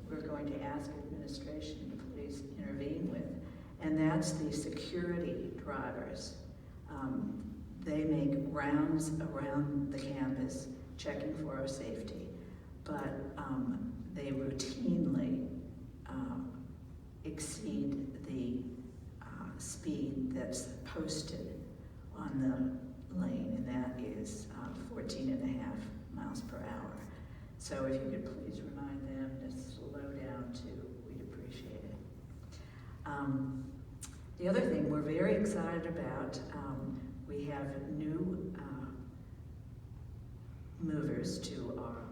[SPEAKER 7] we're going to ask administration to please intervene with, and that's the security drivers. They make rounds around the campus checking for our safety, but they routinely exceed the speed that's posted on the lane, and that is 14.5 miles per hour. So if you could please remind them to slow down too, we'd appreciate it. The other thing we're very excited about, we have new movers to our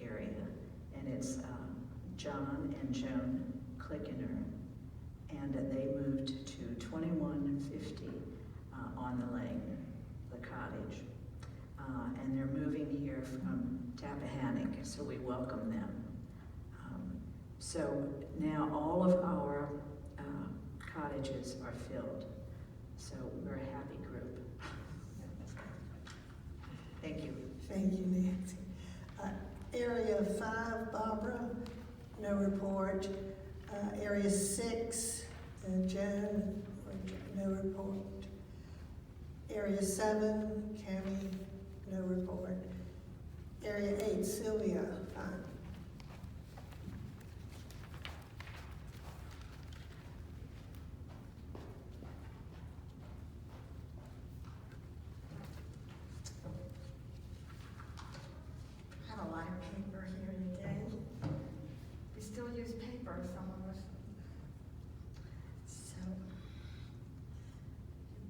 [SPEAKER 7] area, and it's John and Joan Klickener, and they moved to 2150 on the lane, the cottage. And they're moving here from Tappahannock, so we welcome them. So now all of our cottages are filled, so we're a happy group. Thank you.
[SPEAKER 1] Thank you, Nancy. Area 5, Barbara, no report. Area 6, Joan, no report. Area 7, Cammie, no report. Area 8, Sylvia, fine.
[SPEAKER 9] I have a lot of paper here today. We still use paper, some of us. So,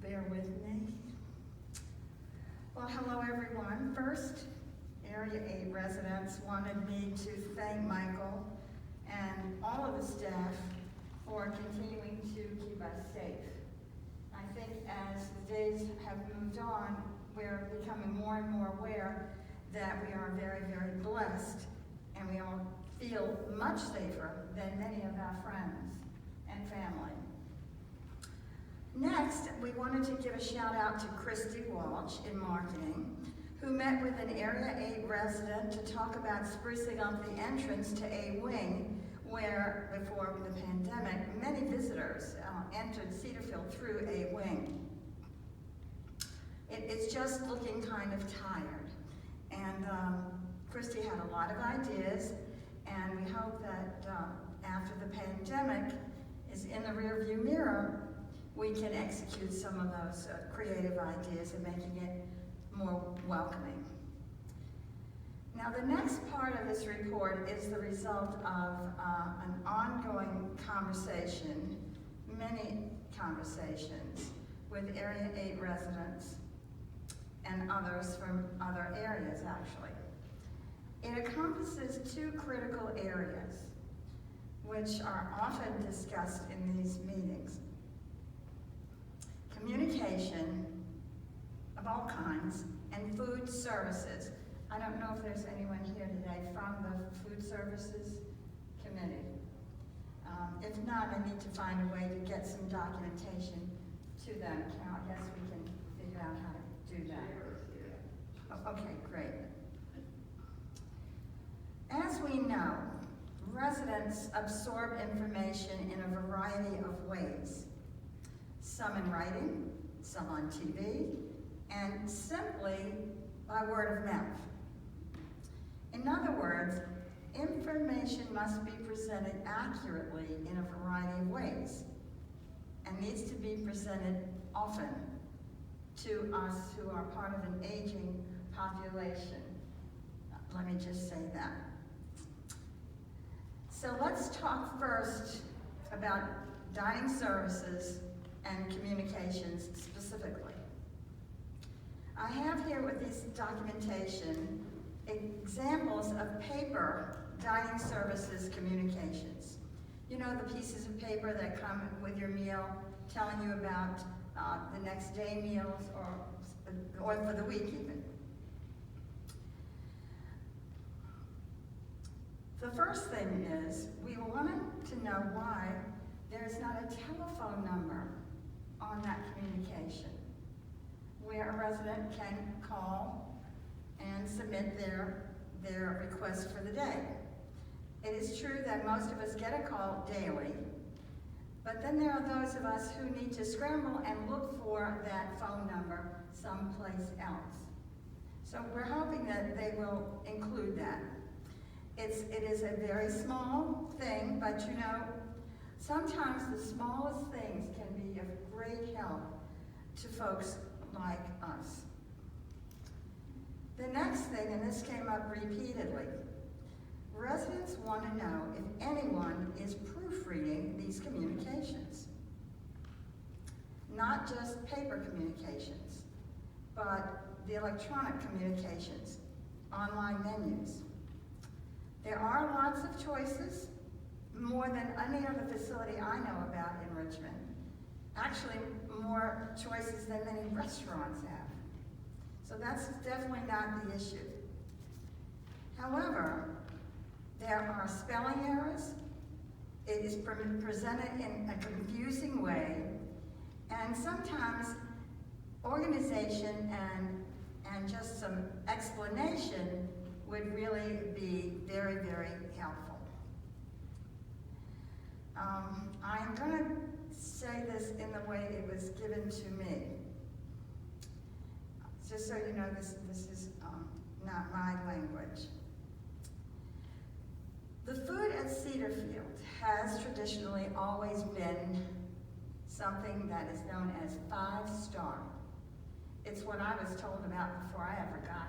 [SPEAKER 9] bear with me. Well, hello everyone. First, Area 8 residents wanted me to thank Michael and all of the staff for continuing to keep us safe. I think as the days have moved on, we're becoming more and more aware that we are very, very blessed, and we all feel much safer than many of our friends and family. Next, we wanted to give a shout out to Christy Walsh in marketing, who met with an Area 8 resident to talk about sprucing up the entrance to A Wing, where, before the pandemic, many visitors entered Cedarfield through A Wing. It's just looking kind of tired. And Christy had a lot of ideas, and we hope that after the pandemic is in the rearview mirror, we can execute some of those creative ideas and making it more welcoming. Now, the next part of this report is the result of an ongoing conversation, many conversations, with Area 8 residents and others from other areas, actually. It encompasses two critical areas, which are often discussed in these meetings. Communication of all kinds and food services. I don't know if there's anyone here today from the Food Services Committee. If not, I need to find a way to get some documentation to them. Carol, I guess we can figure out how to do that. Oh, okay, great. As we know, residents absorb information in a variety of ways. Some in writing, some on TV, and simply by word of mouth. In other words, information must be presented accurately in a variety of ways and needs to be presented often to us who are part of an aging population. Let me just say that. So let's talk first about dining services and communications specifically. I have here with this documentation examples of paper dining services communications. You know, the pieces of paper that come with your meal telling you about the next day meals or for the week even. The first thing is we wanted to know why there's not a telephone number on that communication where a resident can call and submit their request for the day. It is true that most of us get a call daily, but then there are those of us who need to scramble and look for that phone number someplace else. So we're hoping that they will include that. It is a very small thing, but you know, sometimes the smallest things can be of great help to folks like us. The next thing, and this came up repeatedly, residents want to know if anyone is proofreading these communications. Not just paper communications, but the electronic communications, online menus. There are lots of choices, more than any other facility I know about in Richmond. Actually, more choices than many restaurants have. So that's definitely not the issue. However, there are spelling errors. It is presented in a confusing way, and sometimes organization and just some explanation would really be very, very helpful. I'm going to say this in the way it was given to me. Just so you know, this is not my language. The food at Cedarfield has traditionally always been something that is known as 5-star. It's what I was told about before I ever got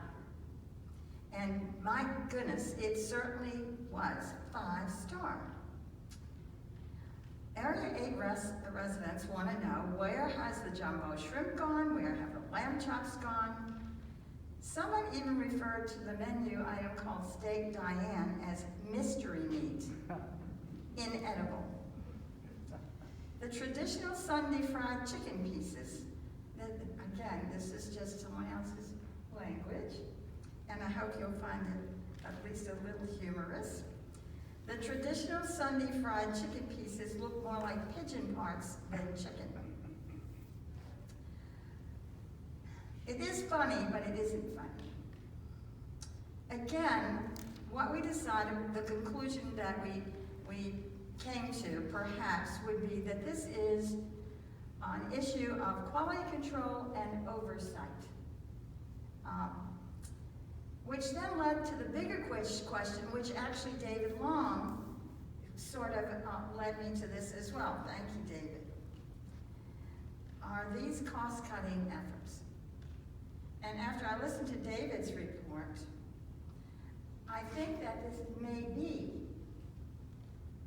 [SPEAKER 9] here. And my goodness, it certainly was 5-star. Area 8 residents want to know, where has the jumbo shrimp gone? Where have the lamb chops gone? Someone even referred to the menu item called Steak Diane as mystery meat, inedible. The traditional Sunday fried chicken pieces, again, this is just someone else's language, and I hope you'll find it at least a little humorous. The traditional Sunday fried chicken pieces look more like pigeon parts than chicken. It is funny, but it isn't funny. again, what we decided, the conclusion that we came to perhaps would be that this is an issue of quality control and oversight. Which then led to the bigger question, which actually David Long sort of led me to this as well. Thank you, David. Are these cost-cutting efforts? And after I listened to David's report, I think that this may be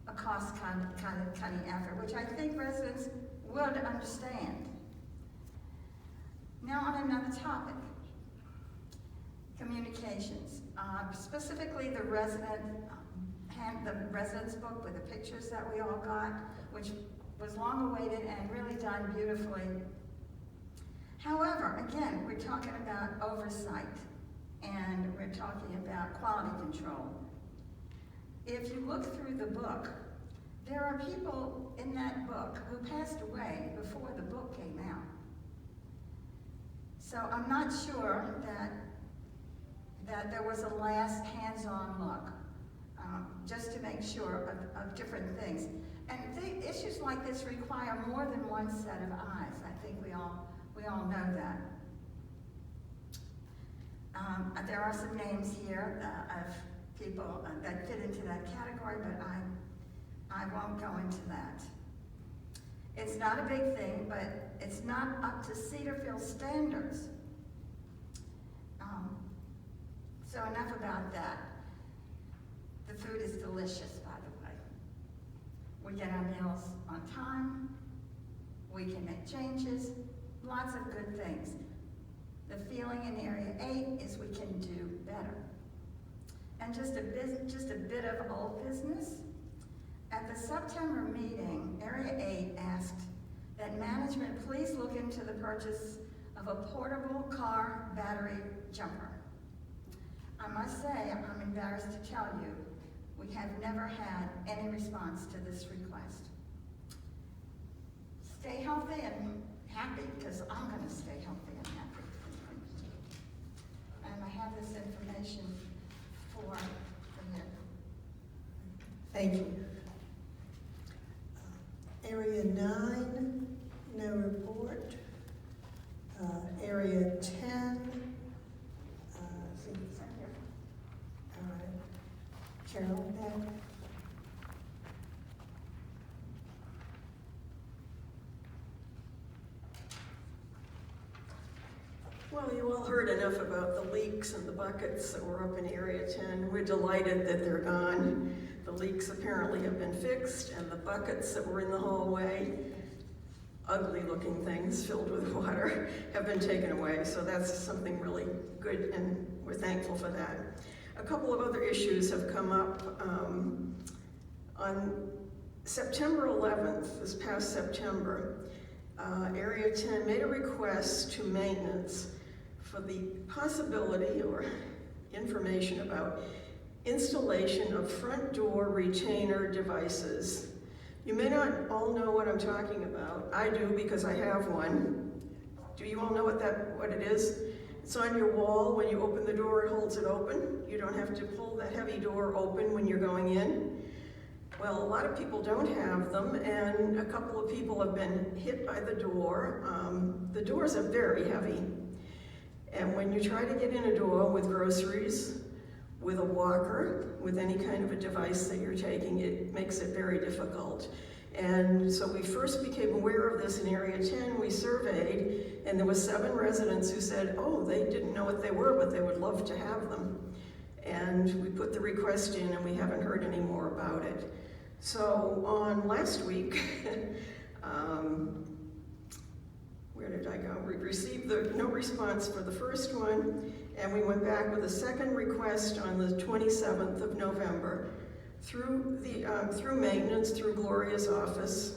[SPEAKER 9] a cost-cutting effort, which I think residents would understand. Now on another topic, communications, specifically the residence book with the pictures that we all got, which was long awaited and really done beautifully. However, again, we're talking about oversight and we're talking about quality control. If you look through the book, there are people in that book who passed away before the book came out. So I'm not sure that there was a last hands-on look, just to make sure of different things. And issues like this require more than one set of eyes. I think we all know that. There are some names here of people that fit into that category, but I won't go into that. It's not a big thing, but it's not up to Cedarfield standards. So enough about that. The food is delicious, by the way. We get our meals on time. We can make changes. Lots of good things. The feeling in Area 8 is we can do better. And just a bit of old business. At the September meeting, Area 8 asked that management please look into the purchase of a portable car battery jumper. I must say, I'm embarrassed to tell you, we have never had any response to this request. Stay healthy and happy, because I'm going to stay healthy and happy. And I have this information for you.
[SPEAKER 8] Thank you. Area 9, no report. Area 10, all right. Carol back.
[SPEAKER 3] Well, you all heard enough about the leaks and the buckets that were up in Area 10. We're delighted that they're gone. The leaks apparently have been fixed, and the buckets that were in the hallway, ugly looking things filled with water, have been taken away. So that's something really good, and we're thankful for that. A couple of other issues have come up. On September 11th, this past September, Area 10 made a request to maintenance for the possibility or information about installation of front door retainer devices. You may not all know what I'm talking about. I do, because I have one. Do you all know what it is? It's on your wall. When you open the door, it holds it open. You don't have to pull that heavy door open when you're going in. Well, a lot of people don't have them, and a couple of people have been hit by the door. The doors are very heavy. And when you try to get in a door with groceries, with a walker, with any kind of a device that you're taking, it makes it very difficult. And so we first became aware of this in Area 10. We surveyed, and there were 7 residents who said, oh, they didn't know what they were, but they would love to have them. And we put the request in, and we haven't heard any more about it. So on last week, where did I go? We received no response for the first one, and we went back with a second request on the 27th of November through maintenance, through Gloria's office,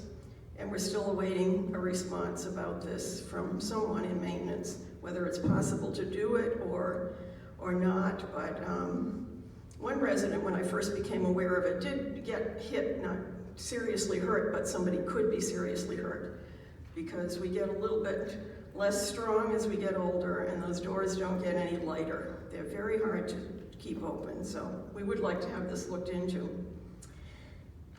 [SPEAKER 3] and we're still awaiting a response about this from someone in maintenance, whether it's possible to do it or not. But one resident, when I first became aware of it, did get hit, not seriously hurt, but somebody could be seriously hurt, because we get a little bit less strong as we get older, and those doors don't get any lighter. They're very hard to keep open, so we would like to have this looked into.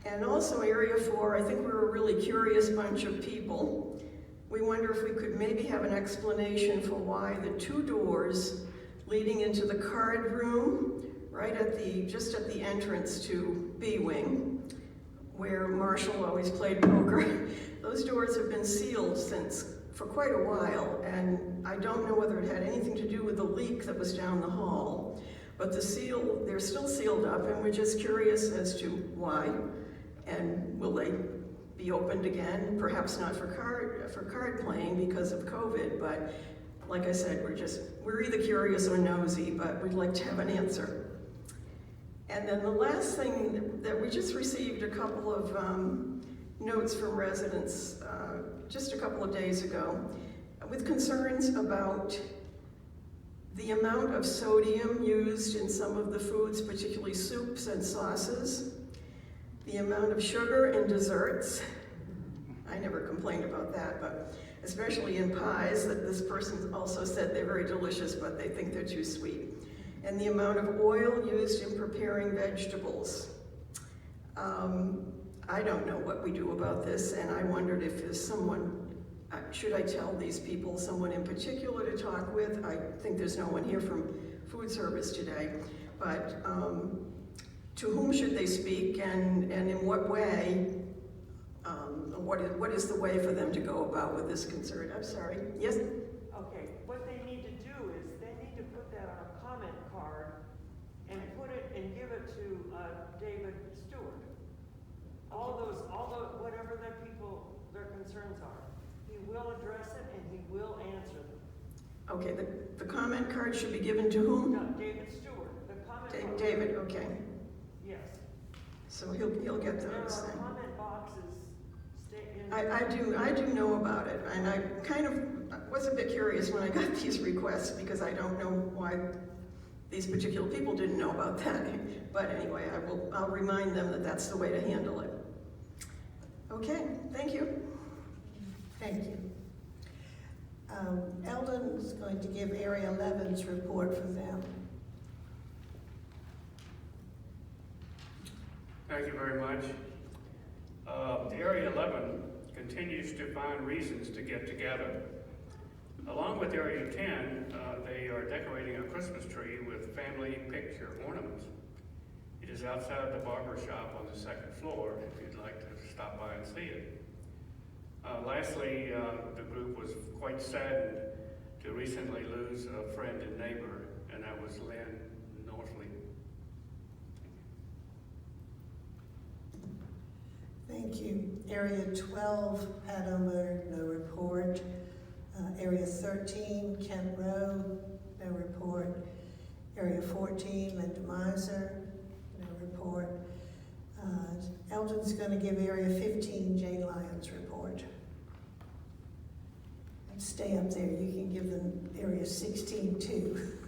[SPEAKER 3] And also Area 4, I think we're a really curious bunch of people. We wonder if we could maybe have an explanation for why the 2 doors leading into the card room, right at just at the entrance to B Wing, where Marshall always played poker, those doors have been sealed for quite a while, and I don't know whether it had anything to do with the leak that was down the hall, but they're still sealed up, and we're just curious as to why, and will they be opened again? Perhaps not for card playing because of COVID, but like I said, we're either curious or nosy, but we'd like to have an answer. And then the last thing that we just received a couple of notes from residents just a couple of days ago with concerns about the amount of sodium used in some of the foods, particularly soups and sauces, the amount of sugar in desserts. I never complained about that, but especially in pies, that this person also said they're very delicious, but they think they're too sweet. And the amount of oil used in preparing vegetables. I don't know what we do about this, and I wondered if there's someone, should I tell these people, someone in particular to talk with? I think there's no one here from food service today, but to whom should they speak, and in what way? What is the way for them to go about with this concern? I'm sorry. Yes?
[SPEAKER 13] Okay, what they need to do is they need to put that on a comment card and give it to David Stewart. Whatever their concerns are, he will address it and he will answer them.
[SPEAKER 3] Okay, the comment card should be given to whom?
[SPEAKER 13] No, David Stewart. The comment card.
[SPEAKER 3] David, okay.
[SPEAKER 13] Yes.
[SPEAKER 3] So he'll get those.
[SPEAKER 13] There are comment boxes.
[SPEAKER 3] I do know about it, and I kind of was a bit curious when I got these requests because I don't know why these particular people didn't know about that. But anyway, I'll remind them that that's the way to handle it. Okay, thank you.
[SPEAKER 8] Thank you. Eldon's going to give Area 11's report for them.
[SPEAKER 14] Thank you very much. Area 11 continues to find reasons to get together. Along with Area 10, they are decorating a Christmas tree with family picture ornaments. It is outside the barber shop on the 2nd floor if you'd like to stop by and see it. Lastly, the group was quite saddened to recently lose a friend and neighbor, and that was Lynn Northley.
[SPEAKER 8] Thank you. Area 12, Pat Omer, no report. Area 13, Kent Rowe, no report. Area 14, Linda Miser, no report. Eldon's going to give Area 15, Jane Lyons' report. And stay up there. You can give them Area 16 too.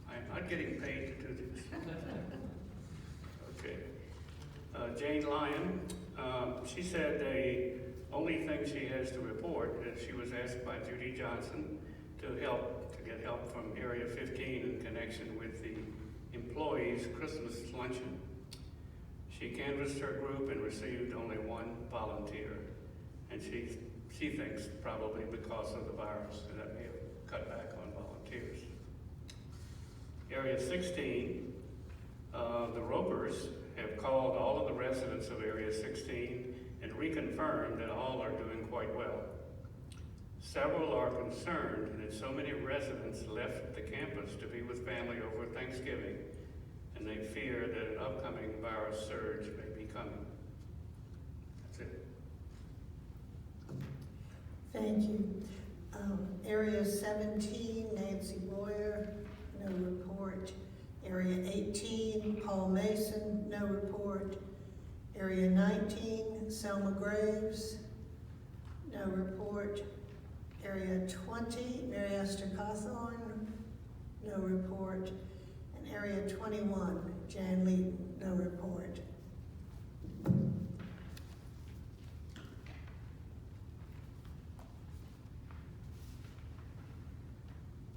[SPEAKER 14] I'm not getting paid to do this. Okay. Jane Lyon, she said the only thing she has to report is she was asked by Judy Johnson to get help from Area 15 in connection with the employees' Christmas luncheon. She canvassed her group and received only 1 volunteer, and she thinks probably because of the virus that may have cut back on volunteers. Area 16, the Ropers have called all of the residents of Area 16 and reconfirmed that all are doing quite well. Several are concerned that so many residents left the campus to be with family over Thanksgiving, and they fear that an upcoming virus surge may be coming. That's it.
[SPEAKER 8] Thank you. Area 17, Nancy Boyer, no report. Area 18, Paul Mason, no report. Area 19, Selma Graves, no report. Area 20, Mary Esther Cawthorn, no report. And Area 21, Jan Lee, no report.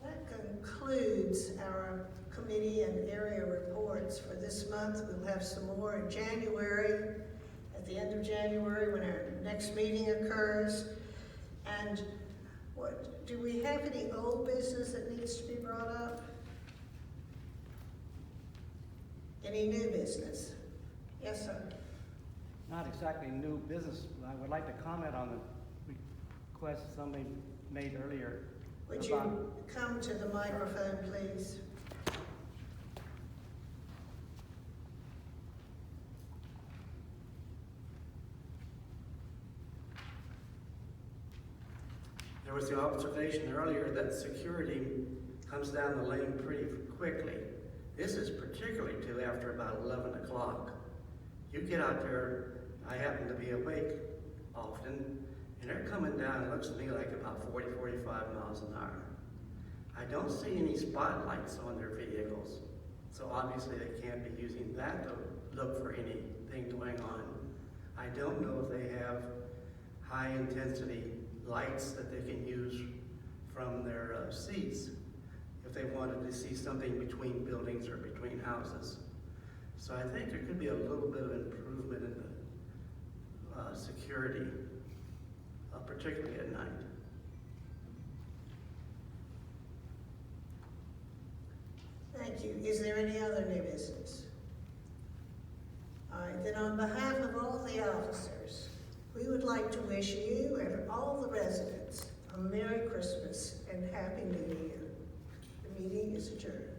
[SPEAKER 8] That concludes our
[SPEAKER 1] committee and area reports for this month. We'll have some more in January, at the end of January, when our next meeting occurs. And do we have any old business that needs to be brought up? Any new business? Yes, sir.
[SPEAKER 15] Not exactly new business. I would like to comment on the request somebody made earlier.
[SPEAKER 1] Would you come to the microphone, please?
[SPEAKER 10] There was the observation earlier that security comes down the lane pretty quickly. This is particularly true after about 11 o'clock. You get out there, I happen to be awake often, and they're coming down, it looks to me like about 40, 45 miles an hour. I don't see any spotlights on their vehicles, so obviously they can't be using that to look for anything going on. I don't know if they have high intensity lights that they can use from their seats if they wanted to see something between buildings or between houses. So I think there could be a little bit of improvement in the security, particularly at night.
[SPEAKER 1] Thank you. Is there any other new business? All right, then on behalf of all the officers, we would like to wish you and all the residents a Merry Christmas and Happy New Year. The meeting is adjourned.